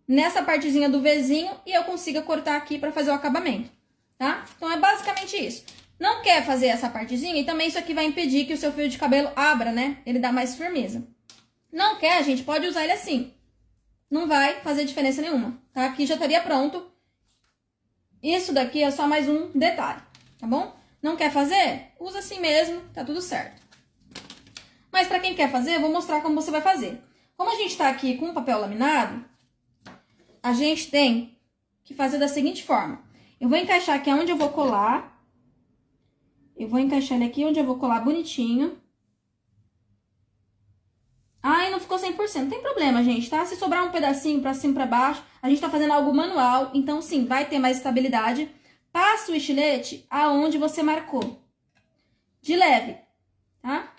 nessa partezinha do Vzinho e eu consiga cortar aqui pra fazer o acabamento, tá? Então, é basicamente isso. Não quer fazer essa partezinha e também isso aqui vai impedir que o seu fio de cabelo abra, né? Ele dá mais firmeza. Não quer, a gente pode usar ele assim. Não vai fazer diferença nenhuma, tá? Aqui já estaria pronto. Isso daqui é só mais um detalhe, tá bom? Não quer fazer? Usa assim mesmo, tá tudo certo. Mas pra quem quer fazer, eu vou mostrar como você vai fazer. Como a gente tá aqui com papel laminado, a gente tem que fazer da seguinte forma. Eu vou encaixar aqui onde eu vou colar. Eu vou encaixar ele aqui onde eu vou colar bonitinho. Ai, não ficou 100%. Não tem problema, gente, tá? Se sobrar um pedacinho pra cima e pra baixo, a gente tá fazendo algo manual. Então, sim, vai ter mais estabilidade. Passa o estilete aonde você marcou. De leve, tá?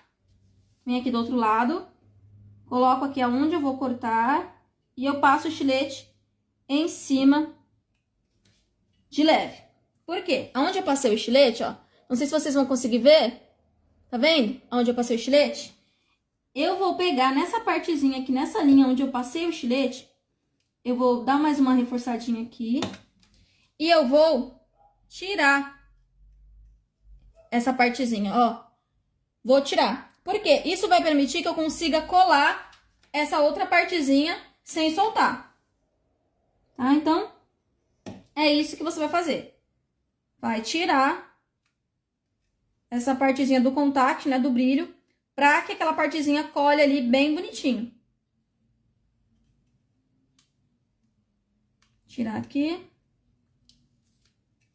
Vem aqui do outro lado. Coloco aqui aonde eu vou cortar. E eu passo o estilete em cima de leve. Por quê? Aonde eu passei o estilete, ó. Não sei se vocês vão conseguir ver. Tá vendo? Onde eu passei o estilete. Eu vou pegar nessa partezinha aqui, nessa linha onde eu passei o estilete. Eu vou dar mais uma reforçadinha aqui. E eu vou tirar essa partezinha, ó. Vou tirar. Por quê? Isso vai permitir que eu consiga colar essa outra partezinha sem soltar. Tá? Então, é isso que você vai fazer. Vai tirar essa partezinha do contact, né, do brilho, pra que aquela partezinha colhe ali bem bonitinho. Tirar aqui.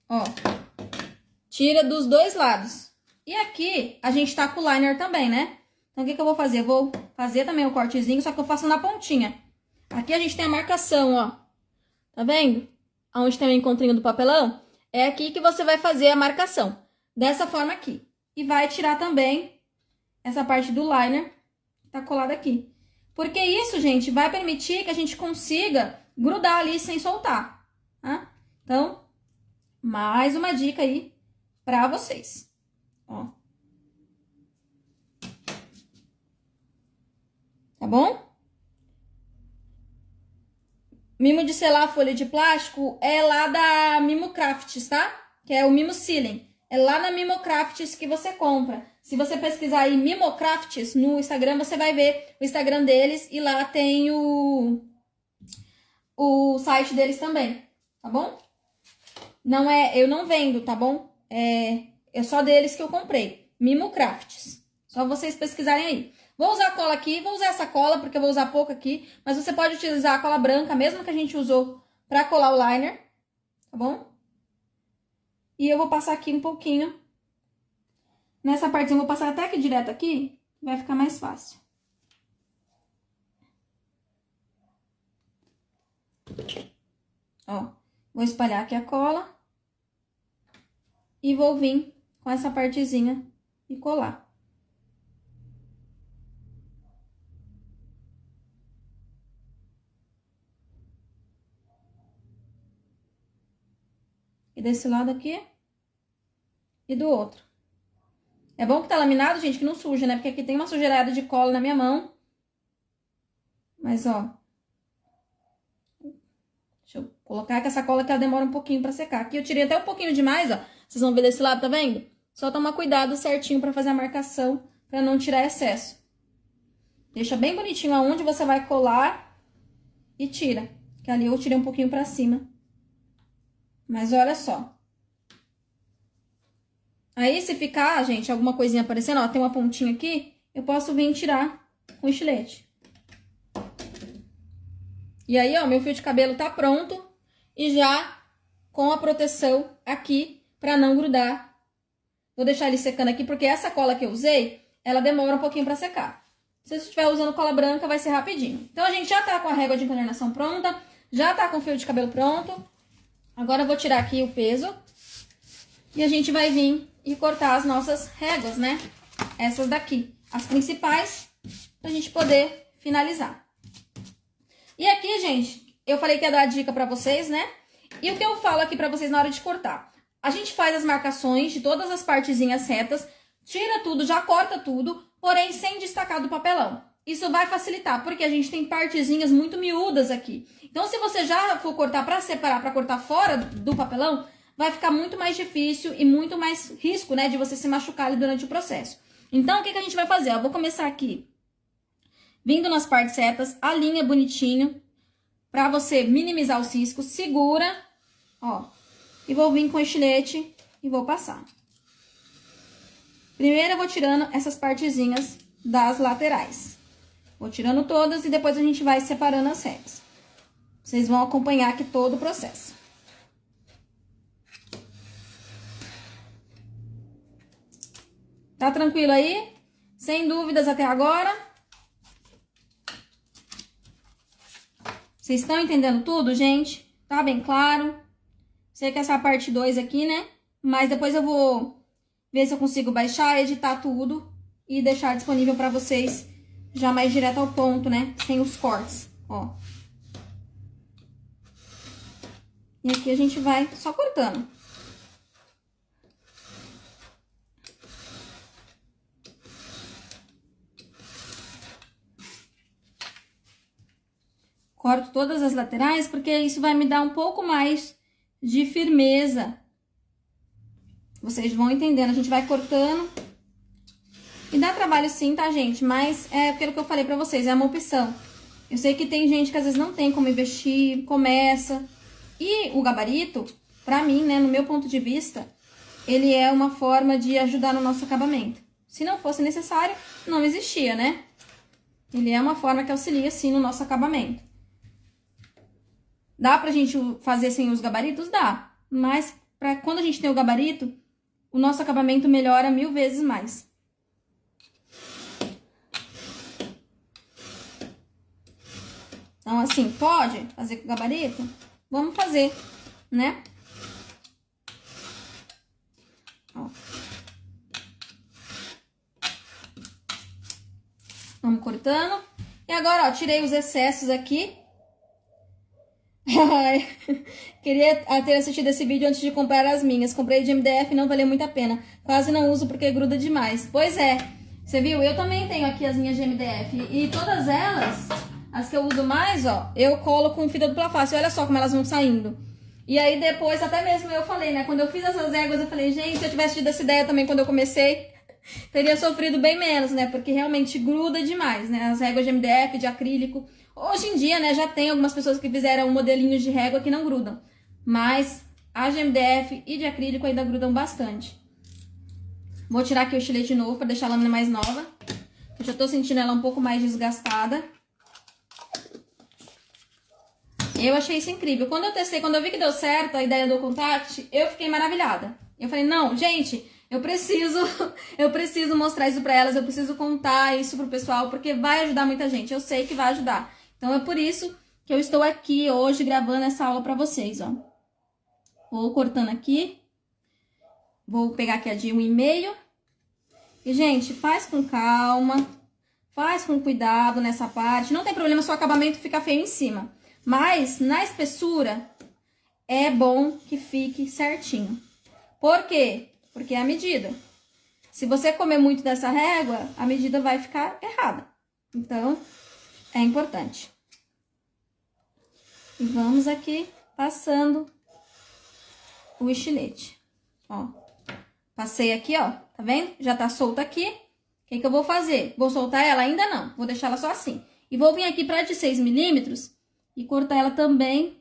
Ó. Tira dos dois lados. E aqui, a gente tá com o liner também, né? Então, o que que eu vou fazer? Eu vou fazer também o cortezinho, só que eu faço na pontinha. Aqui a gente tem a marcação, ó. Tá vendo? Onde tem o encontrinho do papelão? É aqui que você vai fazer a marcação. Dessa forma aqui. E vai tirar também essa parte do liner que tá colada aqui. Porque isso, gente, vai permitir que a gente consiga grudar ali sem soltar, tá? Então, mais uma dica aí pra vocês, ó. Tá bom? Mimo de selar folha de plástico é lá da Mimo Crafts, tá? Que é o Mimo Sealing. É lá na Mimo Crafts que você compra. Se você pesquisar aí Mimo Crafts no Instagram, você vai ver o Instagram deles e lá tem o site deles também, tá bom? Não é, eu não vendo, tá bom? É só deles que eu comprei. Mimo Crafts. Só vocês pesquisarem aí. Vou usar a cola aqui, vou usar essa cola porque eu vou usar pouco aqui, mas você pode utilizar a cola branca, mesmo que a gente usou pra colar o liner, tá bom? E eu vou passar aqui um pouquinho. Nessa partezinha eu vou passar até aqui direto aqui, vai ficar mais fácil. Ó, vou espalhar aqui a cola. E vou vir com essa partezinha e colar. E desse lado aqui. E do outro. É bom que tá laminado, gente, que não suja, né? Porque aqui tem uma sujeirada de cola na minha mão. Mas, ó. Deixa eu colocar que essa cola que ela demora um pouquinho pra secar. Aqui eu tirei até um pouquinho demais, ó. Vocês vão ver desse lado, tá vendo? Só tomar cuidado certinho pra fazer a marcação, pra não tirar excesso. Deixa bem bonitinho aonde você vai colar e tira. Que ali eu tirei um pouquinho pra cima. Mas olha só. Aí, se ficar, gente, alguma coisinha aparecendo, ó, tem uma pontinha aqui, eu posso vir tirar com estilete. E aí, ó, meu fio de cabelo tá pronto e já com a proteção aqui pra não grudar. Vou deixar ele secando aqui, porque essa cola que eu usei, ela demora um pouquinho pra secar. Se você estiver usando cola branca, vai ser rapidinho. Então, a gente já tá com a régua de encadernação pronta, já tá com o fio de cabelo pronto. Agora, eu vou tirar aqui o peso e a gente vai vir e cortar as nossas réguas, né? Essas daqui, as principais, pra gente poder finalizar. E aqui, gente, eu falei que ia dar dica pra vocês, né? E o que eu falo aqui pra vocês na hora de cortar? A gente faz as marcações de todas as partezinhas retas, tira tudo, já corta tudo, porém sem destacar do papelão. Isso vai facilitar, porque a gente tem partezinhas muito miúdas aqui. Então, se você já for cortar pra separar, pra cortar fora do papelão, vai ficar muito mais difícil e muito mais risco, né, de você se machucar ali durante o processo. Então, o que a gente vai fazer? Eu vou começar aqui, vindo nas partes retas, alinha bonitinho, pra você minimizar os riscos, segura, ó, e vou vir com o estilete e vou passar. Primeiro eu vou tirando essas partezinhas das laterais. Vou tirando todas e depois a gente vai separando as réguas. Vocês vão acompanhar aqui todo o processo. Tá tranquilo aí? Sem dúvidas até agora? Vocês estão entendendo tudo, gente? Tá bem claro? Sei que essa é a parte 2 aqui, né? Mas depois eu vou ver se eu consigo baixar, editar tudo e deixar disponível pra vocês já mais direto ao ponto, né? Sem os cortes, ó. E aqui a gente vai só cortando. Corto todas as laterais, porque isso vai me dar um pouco mais de firmeza. Vocês vão entendendo, a gente vai cortando. E dá trabalho sim, tá, gente? Mas é aquilo que eu falei pra vocês, é uma opção. Eu sei que tem gente que às vezes não tem como investir, começa. E o gabarito, pra mim, né, no meu ponto de vista, ele é uma forma de ajudar no nosso acabamento. Se não fosse necessário, não existia, né? Ele é uma forma que auxilia, sim, no nosso acabamento. Dá pra gente fazer sem os gabaritos? Dá. Mas quando a gente tem o gabarito, o nosso acabamento melhora 1000 vezes mais. Então, assim, pode fazer com o gabarito? Vamos fazer, né? Ó. Vamos cortando. E agora, ó, tirei os excessos aqui. Ai, queria ter assistido esse vídeo antes de comprar as minhas. Comprei de MDF e não valeu muito a pena. Quase não uso porque gruda demais. Pois é, você viu? Eu também tenho aqui as minhas de MDF. E todas elas, as que eu uso mais, ó, eu colo com fita dupla face. Olha só como elas vão saindo. E aí depois, até mesmo eu falei, né? Quando eu fiz essas éguas, eu falei, gente, se eu tivesse tido essa ideia também quando eu comecei, teria sofrido bem menos, né? Porque realmente gruda demais, né? As réguas de MDF, de acrílico. Hoje em dia, né, já tem algumas pessoas que fizeram modelinhos de régua que não grudam. Mas as de MDF e de acrílico ainda grudam bastante. Vou tirar aqui o estilete de novo para deixar a lâmina mais nova. Eu já tô sentindo ela um pouco mais desgastada. Eu achei isso incrível. Quando eu testei, quando eu vi que deu certo a ideia do contact, eu fiquei maravilhada. Eu falei, não, gente, eu preciso mostrar isso pra elas, eu preciso contar isso pro pessoal, porque vai ajudar muita gente. Eu sei que vai ajudar. Então é por isso que eu estou aqui hoje gravando essa aula pra vocês, ó. Vou cortando aqui. Vou pegar aqui a de 1,5. E, gente, faz com calma, faz com cuidado nessa parte. Não tem problema se o acabamento ficar feio em cima. Mas, na espessura, é bom que fique certinho. Por quê? Porque é a medida. Se você comer muito dessa régua, a medida vai ficar errada. Então, é importante. E vamos aqui passando o estilete. Ó, passei aqui, ó. Tá vendo? Já tá solta aqui. O que eu vou fazer? Vou soltar ela? Ainda não. Vou deixar ela só assim. E vou vir aqui pra de 6 milímetros e cortar ela também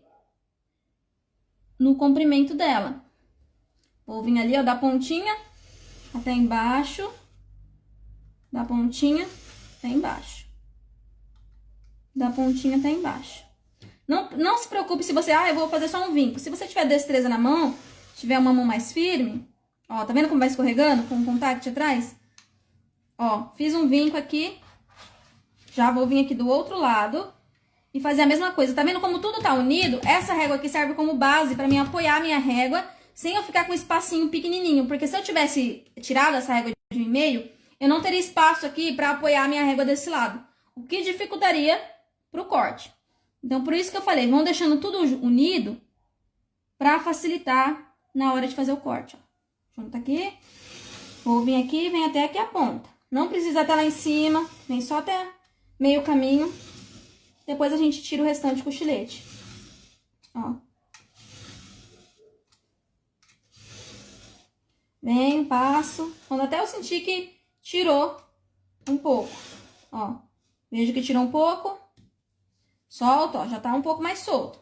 no comprimento dela. Vou vir ali, ó, da pontinha até embaixo. Da pontinha até embaixo. Da pontinha até embaixo. Não se preocupe se você... Ah, eu vou fazer só um vinco. Se você tiver destreza na mão, tiver uma mão mais firme... Ó, tá vendo como vai escorregando com o contact atrás? Ó, fiz um vinco aqui. Já vou vir aqui do outro lado e fazer a mesma coisa. Tá vendo como tudo tá unido? Essa régua aqui serve como base pra mim apoiar a minha régua sem eu ficar com um espacinho pequenininho. Porque se eu tivesse tirado essa régua de 1,5, eu não teria espaço aqui pra apoiar a minha régua desse lado. O que dificultaria pro corte. Então, por isso que eu falei, vão deixando tudo unido pra facilitar na hora de fazer o corte, ó. Junta aqui. Vou vir aqui e vem até aqui a ponta. Não precisa até lá em cima, vem só até meio caminho. Depois a gente tira o restante com o estilete. Ó. Venho, passo. Quando até eu sentir que tirou um pouco. Ó. Vejo que tirou um pouco. Solto, ó. Já tá um pouco mais solto.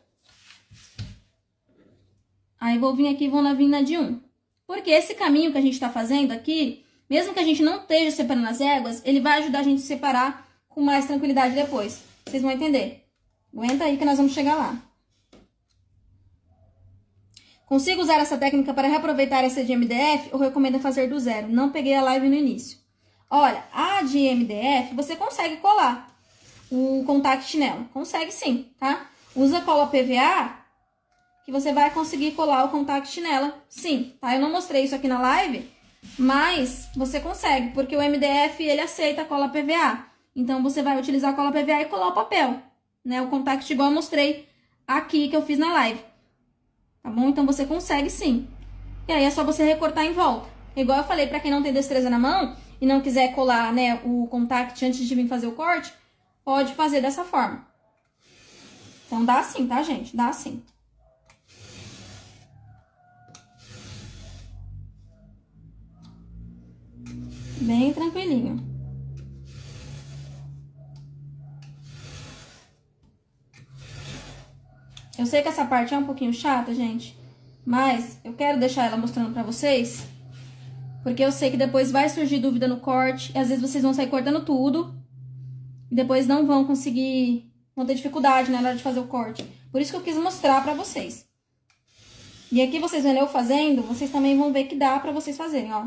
Aí vou vir aqui e vou vir na de 1. Porque esse caminho que a gente tá fazendo aqui, mesmo que a gente não esteja separando as éguas, ele vai ajudar a gente a separar com mais tranquilidade depois. Vocês vão entender. Aguenta aí que nós vamos chegar lá. Consigo usar essa técnica para reaproveitar essa de MDF ou recomendo fazer do zero? Não peguei a live no início. Olha, a de MDF você consegue colar o contact nela. Consegue sim, tá? Usa cola PVA que você vai conseguir colar o contact nela. Sim, tá? Eu não mostrei isso aqui na live, mas você consegue, porque o MDF ele aceita a cola PVA. Então, você vai utilizar a cola PVA e colar o papel, né? O contact igual eu mostrei aqui que eu fiz na live. Tá bom? Então, você consegue sim. E aí, é só você recortar em volta. Igual eu falei, pra quem não tem destreza na mão e não quiser colar, né, o contact antes de vir fazer o corte, pode fazer dessa forma. Então, dá assim, tá, gente? Dá assim. Bem tranquilinho. Eu sei que essa parte é um pouquinho chata, gente, mas eu quero deixar ela mostrando pra vocês, porque eu sei que depois vai surgir dúvida no corte, e às vezes vocês vão sair cortando tudo, e depois não vão conseguir, vão ter dificuldade, né, na hora de fazer o corte. Por isso que eu quis mostrar pra vocês. E aqui vocês vendo eu fazendo, vocês também vão ver que dá pra vocês fazerem, ó.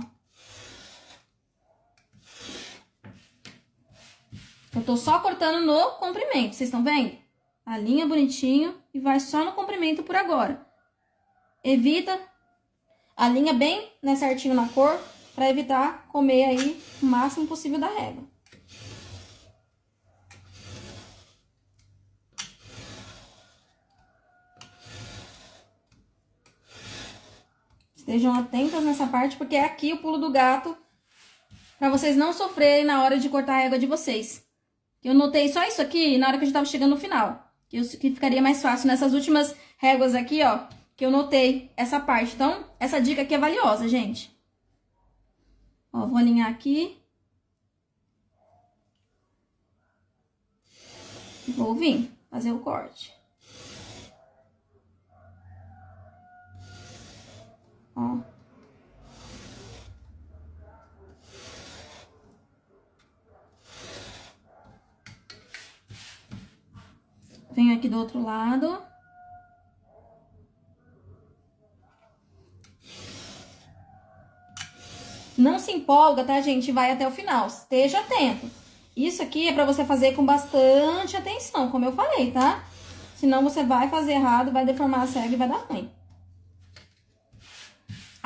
Eu tô só cortando no comprimento, vocês estão vendo? A linha bonitinho e vai só no comprimento por agora. Evita a linha bem, né, certinho na cor, pra evitar comer aí o máximo possível da régua. Estejam atentas nessa parte, porque é aqui o pulo do gato, pra vocês não sofrerem na hora de cortar a régua de vocês. Eu notei só isso aqui na hora que a gente tava chegando no final. Que ficaria mais fácil nessas últimas réguas aqui, ó, que eu notei essa parte. Então, essa dica aqui é valiosa, gente. Ó, vou alinhar aqui. Vou vir fazer o corte. Ó. Venho aqui do outro lado. Não se empolga, tá, gente? Vai até o final. Esteja atento. Isso aqui é pra você fazer com bastante atenção, como eu falei, tá? Senão você vai fazer errado, vai deformar a cega e vai dar ruim.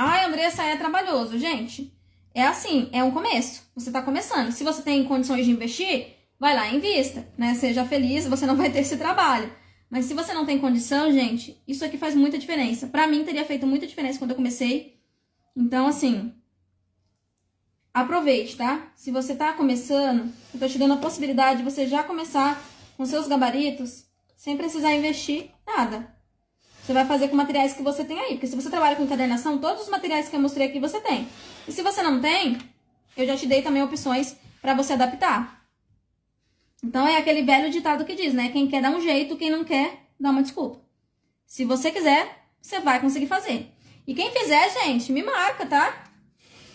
Ai, Andressa, é trabalhoso. Gente, é assim, é um começo. Você tá começando. Se você tem condições de investir, vai lá e invista, né? Seja feliz, você não vai ter esse trabalho. Mas se você não tem condição, gente, isso aqui faz muita diferença. Pra mim, teria feito muita diferença quando eu comecei. Então, assim, aproveite, tá? Se você tá começando, eu tô te dando a possibilidade de você já começar com seus gabaritos, sem precisar investir nada. Você vai fazer com materiais que você tem aí. Porque se você trabalha com encadernação, todos os materiais que eu mostrei aqui você tem. E se você não tem, eu já te dei também opções pra você adaptar. Então, é aquele velho ditado que diz, né? Quem quer dá um jeito, quem não quer, dá uma desculpa. Se você quiser, você vai conseguir fazer. E quem fizer, gente, me marca, tá?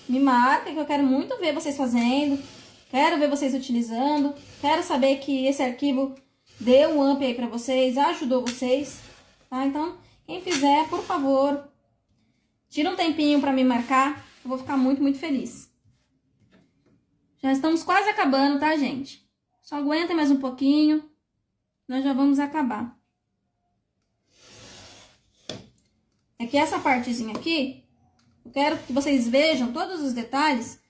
Me marca, que eu quero muito ver vocês fazendo. Quero ver vocês utilizando. Quero saber que esse arquivo deu um up aí pra vocês, ajudou vocês. Tá? Então, quem fizer, por favor, tira um tempinho pra me marcar. Eu vou ficar muito, muito feliz. Já estamos quase acabando, tá, gente? Só aguenta mais um pouquinho. Nós já vamos acabar. É que essa partezinha aqui, eu quero que vocês vejam todos os detalhes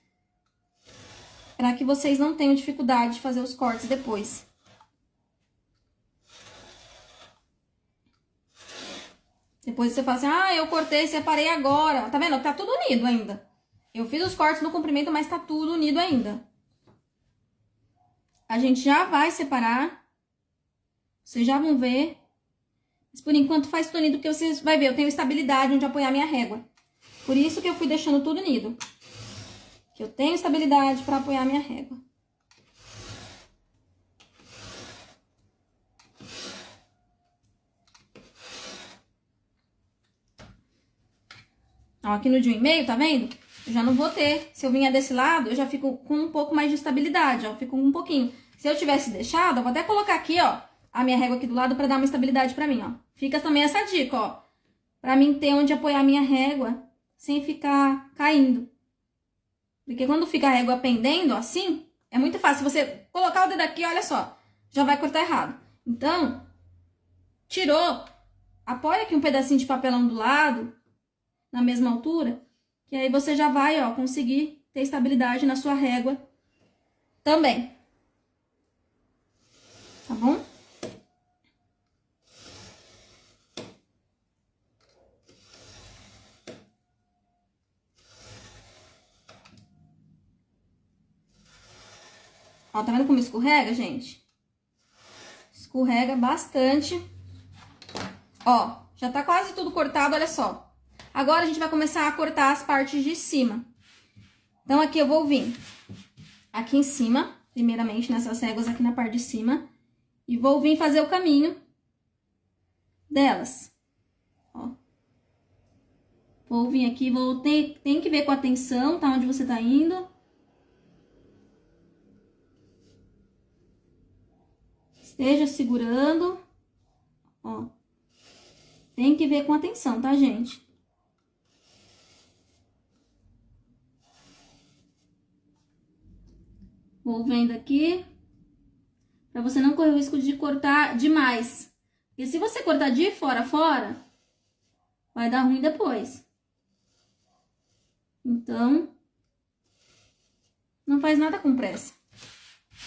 para que vocês não tenham dificuldade de fazer os cortes depois. Depois você fala assim, ah, eu cortei e separei agora. Tá vendo? Tá tudo unido ainda. Eu fiz os cortes no comprimento, mas tá tudo unido ainda. A gente já vai separar. Vocês já vão ver. Mas por enquanto faz tudo unido, porque vocês vão ver, eu tenho estabilidade onde apoiar minha régua. Por isso que eu fui deixando tudo unido. Que eu tenho estabilidade para apoiar minha régua. Ó, aqui no de 1,5, tá vendo? Eu já não vou ter. Se eu vinha desse lado, eu já fico com um pouco mais de estabilidade, ó. Eu fico um pouquinho. Se eu tivesse deixado, eu vou até colocar aqui, ó, a minha régua aqui do lado pra dar uma estabilidade pra mim, ó. Fica também essa dica, ó. Pra mim ter onde apoiar a minha régua sem ficar caindo. Porque quando fica a régua pendendo, assim, é muito fácil. Você colocar o dedo aqui, olha só, já vai cortar errado. Então, tirou, apoia aqui um pedacinho de papelão do lado, na mesma altura, que aí você já vai, ó, conseguir ter estabilidade na sua régua também. Tá bom? Ó, tá vendo como escorrega, gente? Escorrega bastante. Ó, já tá quase tudo cortado, olha só. Agora a gente vai começar a cortar as partes de cima. Então, aqui eu vou vir aqui em cima, primeiramente nessas réguas aqui na parte de cima. E vou vir fazer o caminho delas. Ó. Vou vir aqui, tem que ver com atenção, tá? Onde você tá indo. Esteja segurando. Ó. Tem que ver com atenção, tá, gente? Vou vendo aqui, pra você não correr o risco de cortar demais. Porque se você cortar de fora a fora, vai dar ruim depois. Então, não faz nada com pressa.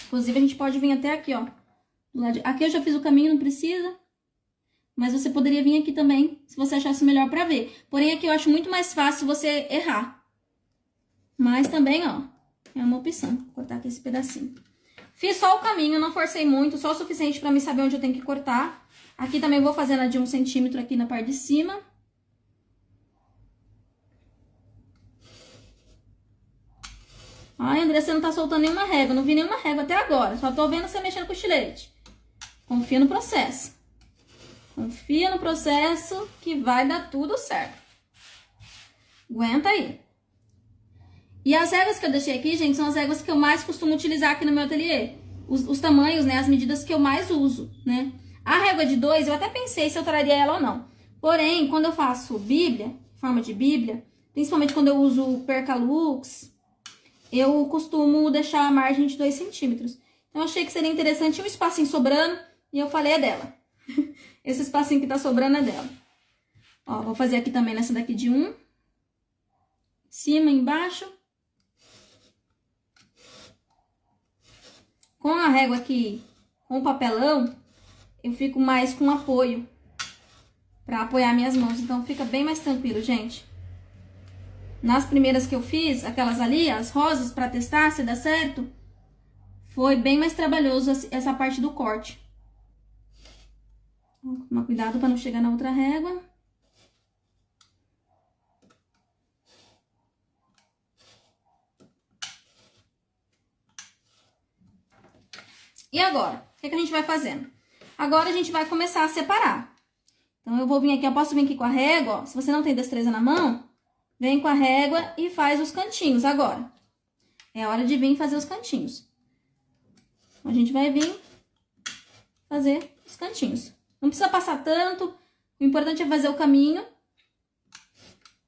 Inclusive, a gente pode vir até aqui, ó. Aqui eu já fiz o caminho, não precisa. Mas você poderia vir aqui também, se você achasse melhor pra ver. Porém, aqui eu acho muito mais fácil você errar. Mas também, ó, é uma opção. Vou cortar aqui esse pedacinho. Fiz só o caminho, não forcei muito, só o suficiente pra mim saber onde eu tenho que cortar. Aqui também vou fazer na de 1 centímetro aqui na parte de cima. Ai, André, você não tá soltando nenhuma régua. Não vi nenhuma régua até agora. Só tô vendo você mexendo com o estilete. Confia no processo. Confia no processo que vai dar tudo certo. Aguenta aí. E as réguas que eu deixei aqui, gente, são as réguas que eu mais costumo utilizar aqui no meu ateliê. Os tamanhos, né, as medidas que eu mais uso, né. A régua de 2, eu até pensei se eu traria ela ou não. Porém, quando eu faço bíblia, forma de bíblia, principalmente quando eu uso Percalux, eu costumo deixar a margem de 2 centímetros. Então, eu achei que seria interessante um espacinho sobrando e eu falei é dela. Esse espacinho que tá sobrando é dela. Ó, vou fazer aqui também nessa daqui de 1. Cima e embaixo. Com a régua aqui, com o papelão, eu fico mais com apoio pra apoiar minhas mãos. Então, fica bem mais tranquilo, gente. Nas primeiras que eu fiz, aquelas ali, as rosas, pra testar se dá certo, foi bem mais trabalhoso essa parte do corte. Tomar cuidado pra não chegar na outra régua. E agora? O que a gente vai fazendo? Agora a gente vai começar a separar. Então, eu vou vir aqui, eu posso vir aqui com a régua, ó. Se você não tem destreza na mão, vem com a régua e faz os cantinhos agora. É hora de vir fazer os cantinhos. A gente vai vir fazer os cantinhos. Não precisa passar tanto, o importante é fazer o caminho.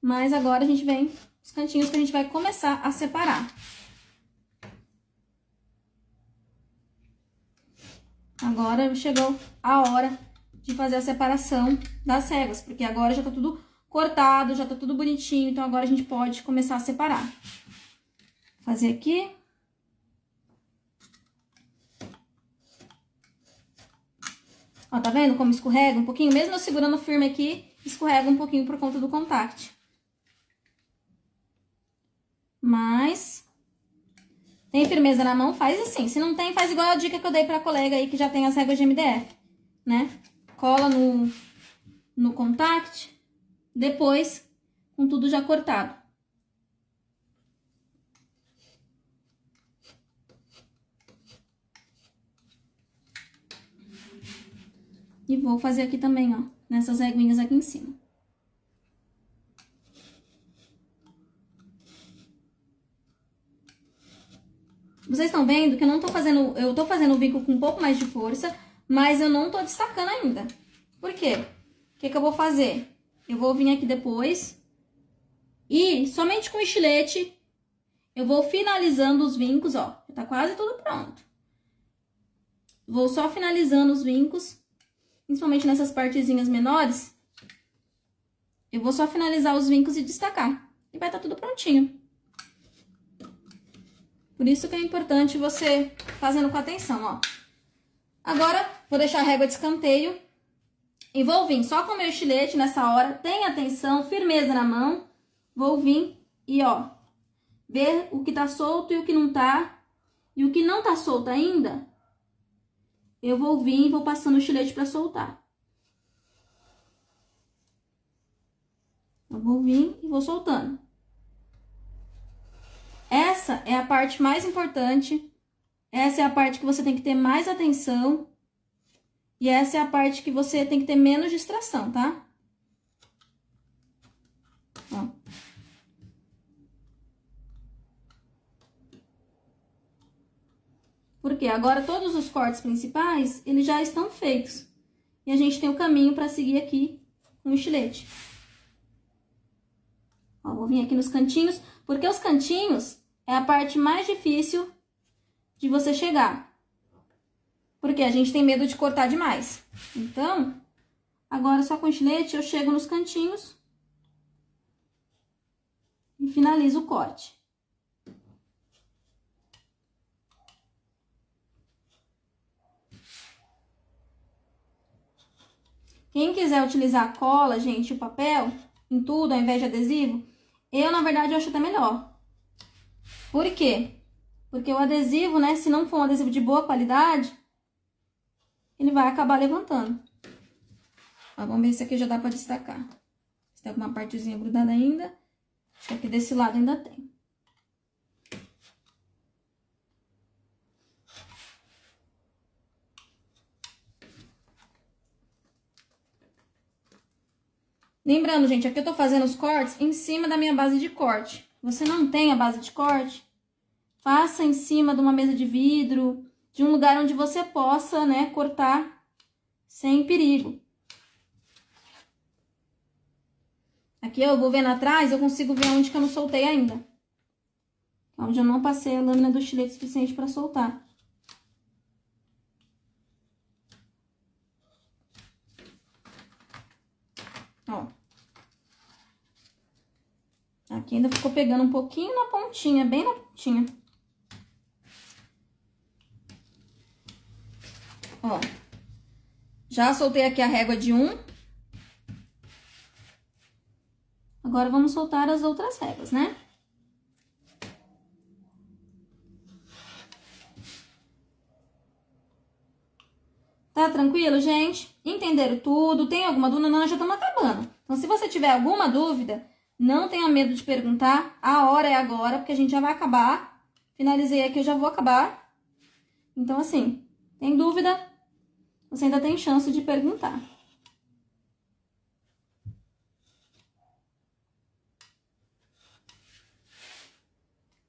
Mas agora a gente vem os cantinhos que a gente vai começar a separar. Agora chegou a hora de fazer a separação das réguas, porque agora já tá tudo cortado, já tá tudo bonitinho, então agora a gente pode começar a separar. Vou fazer aqui. Ó, tá vendo como escorrega um pouquinho? Mesmo eu segurando firme aqui, escorrega um pouquinho por conta do contact. Mas, tem firmeza na mão, faz assim. Se não tem, faz igual a dica que eu dei pra colega aí que já tem as réguas de MDF, né? Cola no contact, depois com tudo já cortado. E vou fazer aqui também, ó, nessas reguinhas aqui em cima. Vocês estão vendo que eu não tô fazendo, eu tô fazendo o bico com um pouco mais de força, mas eu não tô destacando ainda. Por quê? O que que eu vou fazer? Eu vou vir aqui depois e somente com o estilete eu vou finalizando os vincos, ó. Já tá quase tudo pronto. Vou só finalizando os vincos, principalmente nessas partezinhas menores. Eu vou só finalizar os vincos e destacar. E vai estar tudo prontinho. Por isso que é importante você fazendo com atenção, ó. Agora, vou deixar a régua de escanteio. E vou vir só com o meu estilete nessa hora. Tenha atenção, firmeza na mão. Vou vir e, ó, ver o que tá solto e o que não tá. E o que não tá solto ainda, eu vou vir e vou passando o estilete pra soltar. Eu vou vir e vou soltando. Essa é a parte mais importante. Essa é a parte que você tem que ter mais atenção. E essa é a parte que você tem que ter menos distração, tá? Ó. Porque agora todos os cortes principais, eles já estão feitos. E a gente tem o caminho para seguir aqui com o estilete. Ó, vou vir aqui nos cantinhos, porque os cantinhos é a parte mais difícil de você chegar. Porque a gente tem medo de cortar demais. Então, agora só com o estilete eu chego nos cantinhos e finalizo o corte. Quem quiser utilizar cola, gente, o papel, em tudo, ao invés de adesivo, eu, na verdade, eu acho até melhor. Por quê? Porque o adesivo, né, se não for um adesivo de boa qualidade, ele vai acabar levantando. Ó, vamos ver se aqui já dá pra destacar. Se tem alguma partezinha grudada ainda. Acho que aqui desse lado ainda tem. Lembrando, gente, aqui eu tô fazendo os cortes em cima da minha base de corte. Você não tem a base de corte? Faça em cima de uma mesa de vidro, de um lugar onde você possa, né, cortar sem perigo. Aqui eu vou vendo atrás, eu consigo ver onde que eu não soltei ainda. Onde eu não passei a lâmina do estilete suficiente para soltar. Ó. Aqui ainda ficou pegando um pouquinho na pontinha, bem na pontinha. Ó. Já soltei aqui a régua de 1. Agora vamos soltar as outras réguas, né? Tá tranquilo, gente? Entenderam tudo? Tem alguma dúvida? Não, nós já estamos acabando. Então, se você tiver alguma dúvida, não tenha medo de perguntar. A hora é agora, porque a gente já vai acabar. Finalizei aqui, eu já vou acabar. Então, assim, tem dúvida? Você ainda tem chance de perguntar.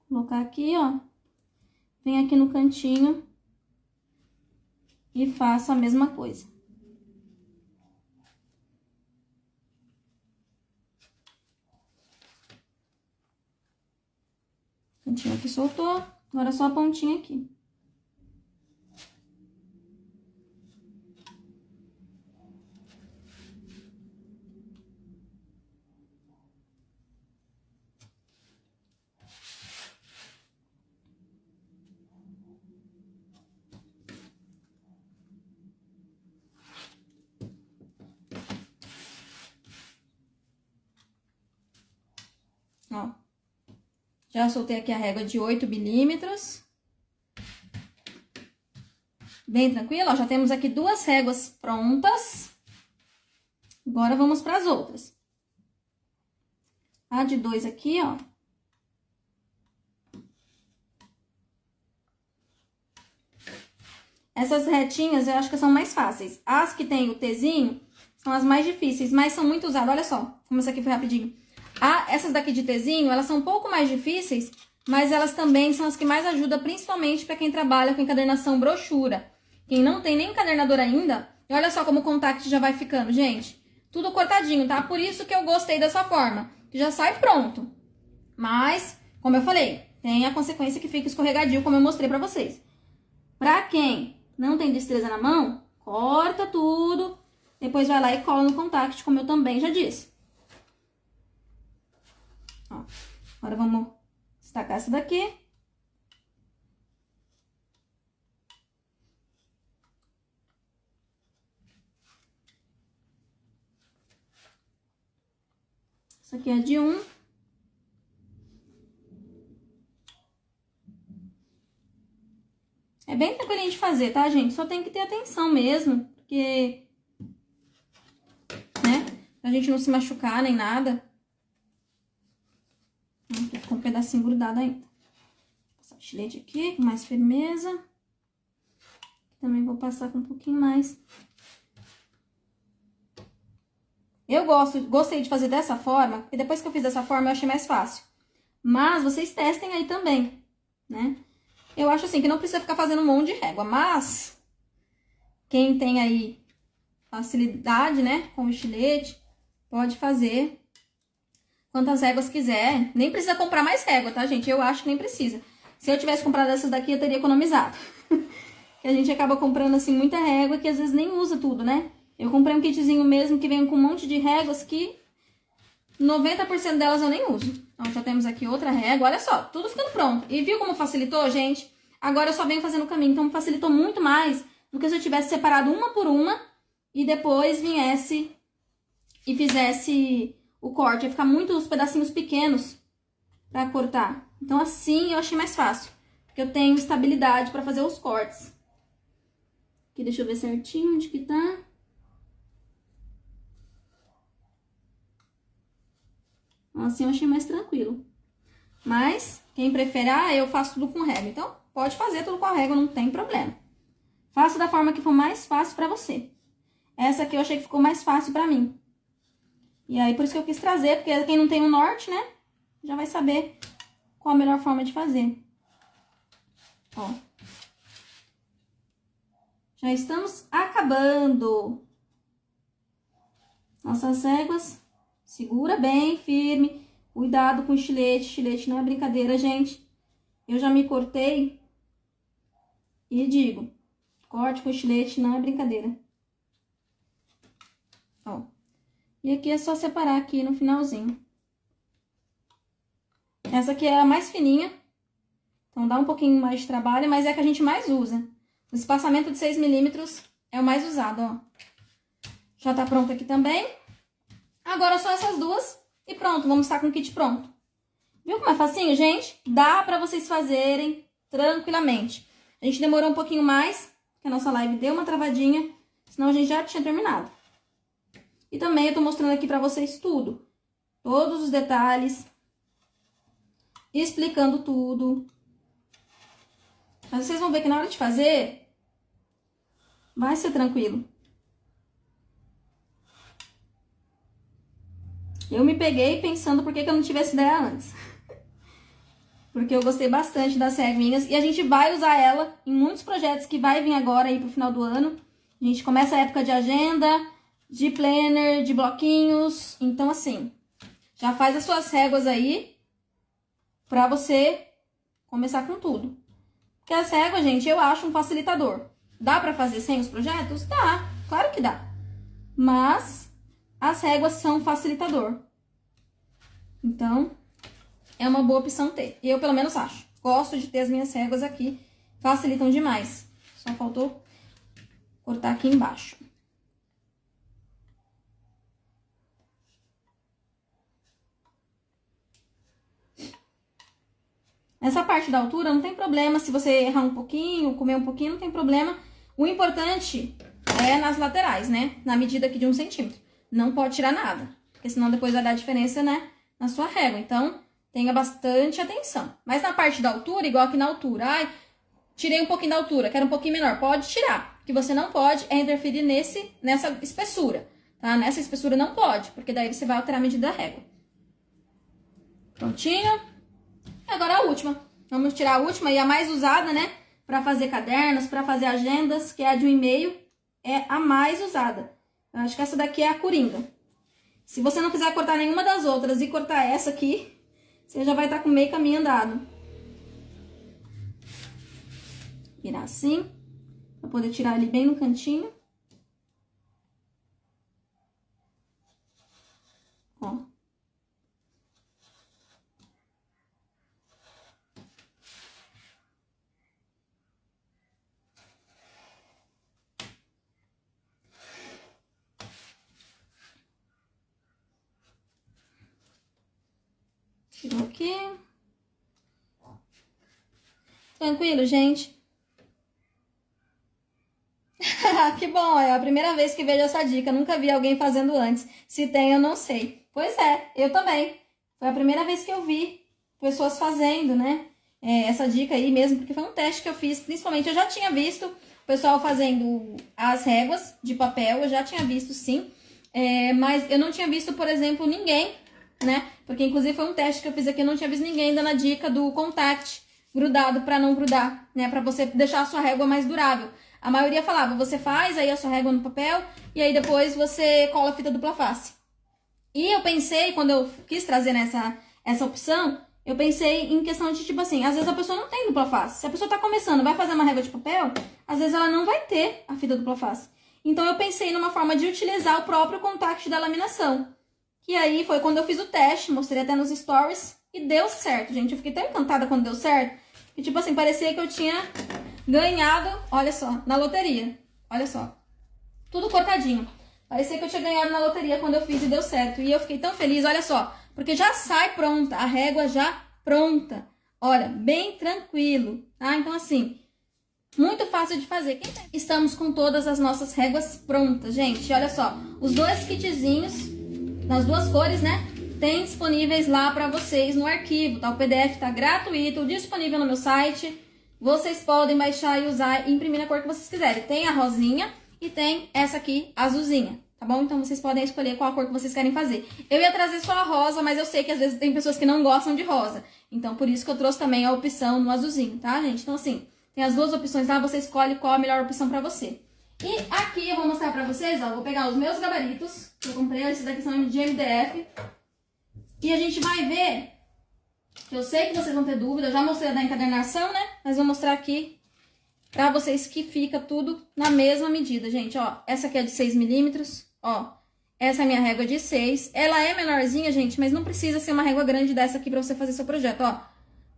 Vou colocar aqui, ó. Vem aqui no cantinho. E faço a mesma coisa. Cantinho aqui soltou, agora só a pontinha aqui. Ó, já soltei aqui a régua de 8 milímetros. Bem tranquilo, ó, já temos aqui 2 réguas prontas. Agora vamos para as outras. A de 2 aqui, ó. Essas retinhas eu acho que são mais fáceis. As que tem o Tzinho são as mais difíceis, mas são muito usadas. Olha só, como essa aqui foi rapidinho. Essas daqui de Tzinho, elas são um pouco mais difíceis, mas elas também são as que mais ajudam, principalmente para quem trabalha com encadernação brochura. Quem não tem nem encadernador ainda, e olha só como o contact já vai ficando, gente. Tudo cortadinho, tá? Por isso que eu gostei dessa forma, que já sai pronto. Mas, como eu falei, tem a consequência que fica escorregadio, como eu mostrei pra vocês. Pra quem não tem destreza na mão, corta tudo, depois vai lá e cola no contact, como eu também já disse. Ó, agora vamos destacar essa daqui. Essa aqui é de 1. É bem tranquilinho de fazer, tá, gente? Só tem que ter atenção mesmo, porque, né, pra gente não se machucar nem nada. Ficou um pedacinho grudado ainda. Vou passar o estilete aqui com mais firmeza. Também vou passar com um pouquinho mais. Eu gostei de fazer dessa forma, e depois que eu fiz dessa forma eu achei mais fácil. Mas vocês testem aí também, né? Eu acho assim que não precisa ficar fazendo um monte de régua, mas quem tem aí facilidade, né, com o estilete, pode fazer quantas réguas quiser. Nem precisa comprar mais régua, tá, gente? Eu acho que nem precisa. Se eu tivesse comprado essas daqui, eu teria economizado. Que a gente acaba comprando, assim, muita régua que às vezes nem usa tudo, né? Eu comprei um kitzinho mesmo que vem com um monte de réguas que 90% delas eu nem uso. Então, já temos aqui outra régua. Olha só, tudo ficando pronto. E viu como facilitou, gente? Agora eu só venho fazendo o caminho. Então, facilitou muito mais do que se eu tivesse separado uma por uma e depois viesse e fizesse o corte. Ia ficar muitos pedacinhos pequenos pra cortar. Então assim eu achei mais fácil, porque eu tenho estabilidade pra fazer os cortes. Aqui, deixa eu ver certinho onde que tá. Assim eu achei mais tranquilo. Mas, quem prefere, eu faço tudo com régua. Então, pode fazer tudo com a régua, não tem problema. Faça da forma que for mais fácil pra você. Essa aqui eu achei que ficou mais fácil pra mim. E aí, por isso que eu quis trazer, porque quem não tem o norte, né, já vai saber qual a melhor forma de fazer. Ó. Já estamos acabando. Nossas réguas. Segura bem, firme. Cuidado com o estilete. Estilete não é brincadeira, gente. Eu já me cortei. E digo, corte com estilete não é brincadeira. Ó. E aqui é só separar aqui no finalzinho. Essa aqui é a mais fininha. Então dá um pouquinho mais de trabalho, mas é a que a gente mais usa. O espaçamento de 6 milímetros é o mais usado, ó. Já tá pronto aqui também. Agora só essas duas e pronto, vamos estar com o kit pronto. Viu como é facinho, gente? Dá pra vocês fazerem tranquilamente. A gente demorou um pouquinho mais, porque a nossa live deu uma travadinha, senão a gente já tinha terminado. E também eu tô mostrando aqui pra vocês tudo. Todos os detalhes. Explicando tudo. Mas vocês vão ver que na hora de fazer, vai ser tranquilo. Eu me peguei pensando por que eu não tive essa ideia antes. Porque eu gostei bastante das reguinhas. E a gente vai usar ela em muitos projetos que vai vir agora aí pro final do ano. A gente começa a época de agenda, de planner, de bloquinhos. Então, assim, já faz as suas réguas aí pra você começar com tudo. Porque as réguas, gente, eu acho um facilitador. Dá pra fazer sem os projetos? Dá, claro que dá. Mas as réguas são um facilitador. Então, é uma boa opção ter. Eu, pelo menos, acho. Gosto de ter as minhas réguas aqui. Facilitam demais. Só faltou cortar aqui embaixo. Essa parte da altura não tem problema. Se você errar um pouquinho, comer um pouquinho, não tem problema. O importante é nas laterais, né? Na medida aqui de 1 centímetro. Não pode tirar nada. Porque senão depois vai dar diferença, né? Na sua régua. Então, tenha bastante atenção. Mas na parte da altura, igual aqui na altura. Ai, tirei um pouquinho da altura, quero um pouquinho menor. Pode tirar. O que você não pode é interferir nessa espessura. Tá? Nessa espessura não pode. Porque daí você vai alterar a medida da régua. Prontinho. Agora a última. Vamos tirar a última e a mais usada, né? Pra fazer cadernos, pra fazer agendas, que é a de 1,5. É a mais usada. Eu acho que essa daqui é a coringa. Se você não quiser cortar nenhuma das outras e cortar essa aqui, você já vai estar com meio caminho andado. Virar assim, pra poder tirar ali bem no cantinho. Ó. Tirou aqui. Tranquilo, gente? Que bom, é a primeira vez que vejo essa dica. Nunca vi alguém fazendo antes. Se tem, eu não sei. Pois é, eu também. Foi a primeira vez que eu vi pessoas fazendo, né? Essa dica aí mesmo, porque foi um teste que eu fiz. Principalmente, eu já tinha visto o pessoal fazendo as réguas de papel. Eu já tinha visto, sim. Mas eu não tinha visto, por exemplo, ninguém, né? Porque, inclusive, foi um teste que eu fiz aqui. Eu não tinha visto ninguém dando a dica do contact grudado pra não grudar, né? Pra você deixar a sua régua mais durável. A maioria falava, você faz aí a sua régua no papel e aí depois você cola a fita dupla face. E eu pensei, quando eu quis trazer essa opção, eu pensei em questão de, tipo assim, às vezes a pessoa não tem dupla face. Se a pessoa tá começando, vai fazer uma régua de papel, às vezes ela não vai ter a fita dupla face. Então eu pensei numa forma de utilizar o próprio contact da laminação. Que aí foi quando eu fiz o teste, mostrei até nos stories e deu certo, gente. Eu fiquei tão encantada quando deu certo, que tipo assim, parecia que eu tinha ganhado, olha só, na loteria. Olha só. tudo cortadinho. Parecia que eu tinha ganhado na loteria quando eu fiz e deu certo. E eu fiquei tão feliz, olha só. Porque já sai pronta, a régua já pronta. Olha, bem tranquilo, tá? Então, assim, muito fácil de fazer. Estamos com todas as nossas réguas prontas, gente. Olha só, os dois kitzinhos, nas duas cores, né? Tem disponíveis lá pra vocês no arquivo, tá? O PDF tá gratuito, disponível no meu site. Vocês podem baixar e usar e imprimir na cor que vocês quiserem. Tem a rosinha e tem essa aqui, azulzinha, tá bom? Então, vocês podem escolher qual a cor que vocês querem fazer. Eu ia trazer só a rosa, mas eu sei que às vezes tem pessoas que não gostam de rosa. Então, por isso que eu trouxe também a opção no azulzinho, tá, gente? Então, assim, tem as duas opções lá, você escolhe qual a melhor opção pra você. E aqui eu vou mostrar pra vocês, ó, vou pegar os meus gabaritos, que eu comprei, esses daqui são de MDF. E a gente vai ver, que eu sei que vocês vão ter dúvida, eu já mostrei a da encadernação, né? Mas vou mostrar aqui pra vocês que fica tudo na mesma medida, gente, ó. Essa aqui é de 6 milímetros, ó. Essa é a minha régua de 6. Ela é menorzinha, gente, mas não precisa ser uma régua grande dessa aqui pra você fazer seu projeto, ó.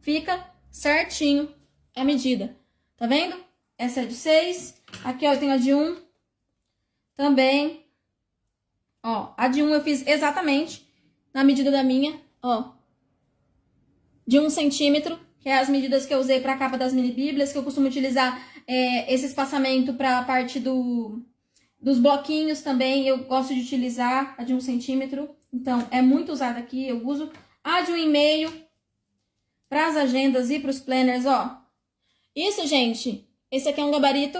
Fica certinho a medida. Tá vendo? Essa é de 6. Aqui, ó, eu tenho a de 1. Também. Ó, a de 1 eu fiz exatamente na medida da minha, ó. De 1 centímetro, que é as medidas que eu usei pra capa das mini bíblias, que eu costumo utilizar esse espaçamento pra parte dos bloquinhos também. Eu gosto de utilizar a de 1 centímetro. Então, é muito usada aqui. Eu uso a de 1,5 para as agendas e para os planners, ó. Isso, gente, esse aqui é um gabarito,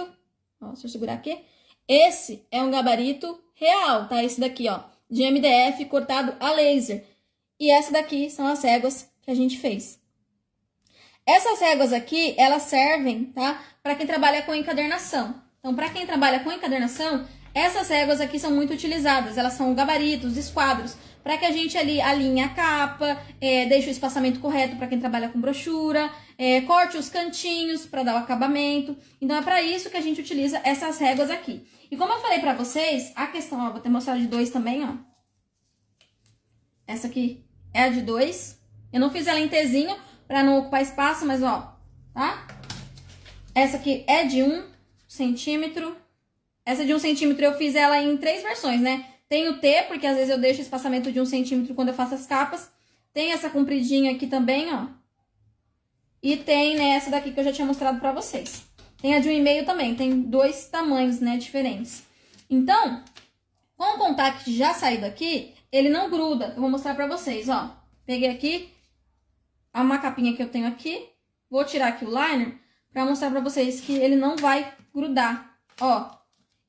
ó, deixa eu segurar aqui. Esse é um gabarito real, tá? Esse daqui, ó, de MDF cortado a laser. E essa daqui são as réguas que a gente fez. Essas réguas aqui, elas servem, tá? Para quem trabalha com encadernação. Então, para quem trabalha com encadernação, essas réguas aqui são muito utilizadas. Elas são gabaritos, esquadros, para que a gente ali alinhe a capa, deixe o espaçamento correto para quem trabalha com brochura, corte os cantinhos para dar o acabamento. Então, é para isso que a gente utiliza essas réguas aqui. E como eu falei para vocês, a questão, ó, vou até mostrar de 2 também, ó. Essa aqui é a de 2. Eu não fiz ela em Tzinho para não ocupar espaço, mas, ó, tá? Essa aqui é de 1 centímetro. Essa de 1 centímetro eu fiz ela em 3 versões, né? Tem o T, porque às vezes eu deixo espaçamento de 1 centímetro quando eu faço as capas. Tem essa compridinha aqui também, ó. E tem, né, essa daqui que eu já tinha mostrado pra vocês. Tem a de 1,5 também, tem 2 tamanhos, né, diferentes. Então, com o contact já saído aqui, ele não gruda. Eu vou mostrar pra vocês, ó. Peguei aqui uma capinha que eu tenho aqui. Vou tirar aqui o liner pra mostrar pra vocês que ele não vai grudar, ó.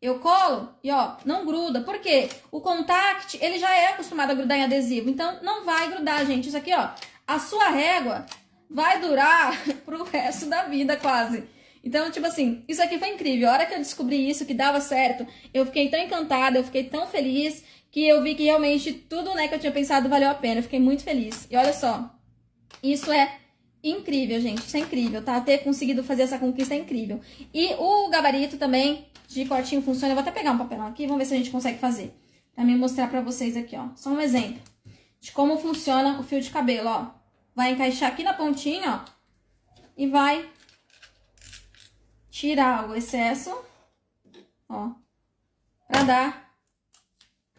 Eu colo e, ó, não gruda. Por quê? O contact, ele já é acostumado a grudar em adesivo. Então, não vai grudar, gente. Isso aqui, ó, a sua régua vai durar pro resto da vida, quase. Então, tipo assim, isso aqui foi incrível. A hora que eu descobri isso, que dava certo, eu fiquei tão encantada, eu fiquei tão feliz, que eu vi que realmente tudo, né, que eu tinha pensado valeu a pena. Eu fiquei muito feliz. E olha só, isso é incrível, gente. Isso é incrível, tá? Ter conseguido fazer essa conquista é incrível. E o gabarito também de cortinho funciona. Eu vou até pegar um papelão aqui, vamos ver se a gente consegue fazer. Pra me mostrar pra vocês aqui, ó. Só um exemplo de como funciona o fio de cabelo, ó. Vai encaixar aqui na pontinha, ó. E vai tirar o excesso, ó. Pra dar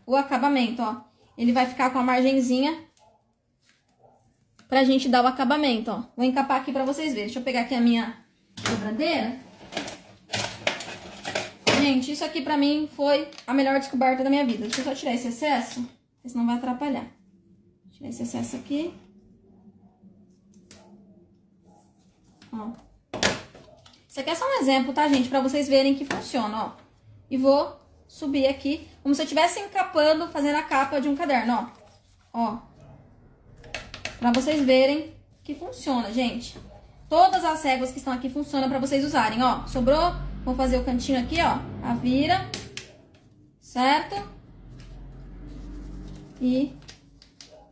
o acabamento, ó. Ele vai ficar com a margenzinha pra gente dar o acabamento, ó. Vou encapar aqui pra vocês verem. Deixa eu pegar aqui a minha dobradeira. Gente, isso aqui pra mim foi a melhor descoberta da minha vida. Deixa eu só tirar esse excesso, porque senão vai atrapalhar. Tirar esse excesso aqui. Ó. Isso aqui é só um exemplo, tá, gente? Pra vocês verem que funciona, ó. E vou subir aqui, como se eu estivesse encapando, fazendo a capa de um caderno, ó. Ó. Pra vocês verem que funciona, gente. Todas as réguas que estão aqui funcionam pra vocês usarem, ó. Sobrou? Vou fazer o cantinho aqui, ó. A vira. Certo? E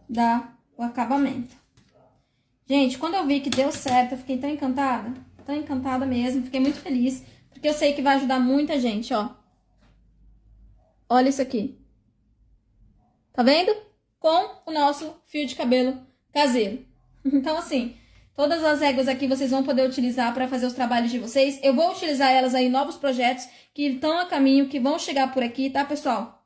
dá o acabamento. Gente, quando eu vi que deu certo, eu fiquei tão encantada mesmo. Fiquei muito feliz, porque eu sei que vai ajudar muita gente, ó. Olha isso aqui. Tá vendo? Com o nosso fio de cabelo caseiro. Então, assim, Todas as réguas aqui vocês vão poder utilizar para fazer os trabalhos de vocês. Eu vou utilizar elas aí em novos projetos que estão a caminho, que vão chegar por aqui, tá, pessoal?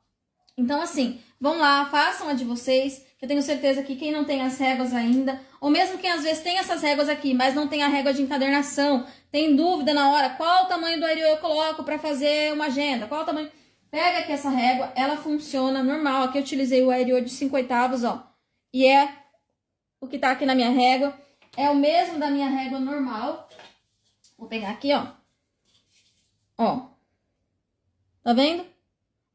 Então, assim, vão lá, façam a de vocês. Eu tenho certeza que quem não tem as réguas ainda, ou mesmo quem às vezes tem essas réguas aqui, mas não tem a régua de encadernação, tem dúvida na hora, qual o tamanho do Arial eu coloco para fazer uma agenda, qual o tamanho... Pega aqui essa régua, ela funciona normal. Aqui eu utilizei o Arial de 5/8, ó. E é o que tá aqui na minha régua. É o mesmo da minha régua normal. Vou pegar aqui, ó. Ó. Tá vendo?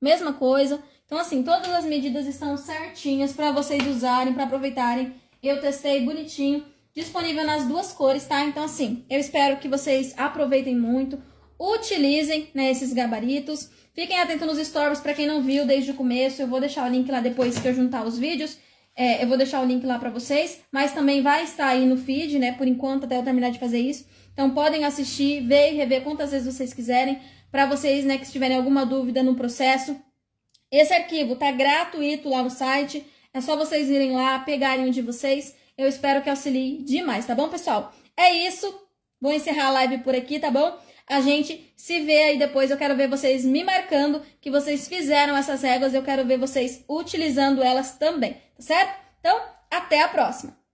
Mesma coisa. Então, assim, todas as medidas estão certinhas para vocês usarem, para aproveitarem. Eu testei bonitinho. Disponível nas duas cores, tá? Então, assim, eu espero que vocês aproveitem muito. Utilizem, né, esses gabaritos. Fiquem atentos nos stories para quem não viu desde o começo. Eu vou deixar o link lá depois que eu juntar os vídeos. Eu vou deixar o link lá para vocês, mas também vai estar aí no feed, né, por enquanto, até eu terminar de fazer isso. Então, podem assistir, ver e rever quantas vezes vocês quiserem, para vocês, né, que tiverem alguma dúvida no processo. Esse arquivo tá gratuito lá no site, é só vocês irem lá, pegarem um de vocês. Eu espero que auxilie demais, tá bom, pessoal? É isso, vou encerrar a live por aqui, tá bom? A gente se vê aí depois, eu quero ver vocês me marcando que vocês fizeram essas réguas, eu quero ver vocês utilizando elas também, tá certo? Então, até a próxima!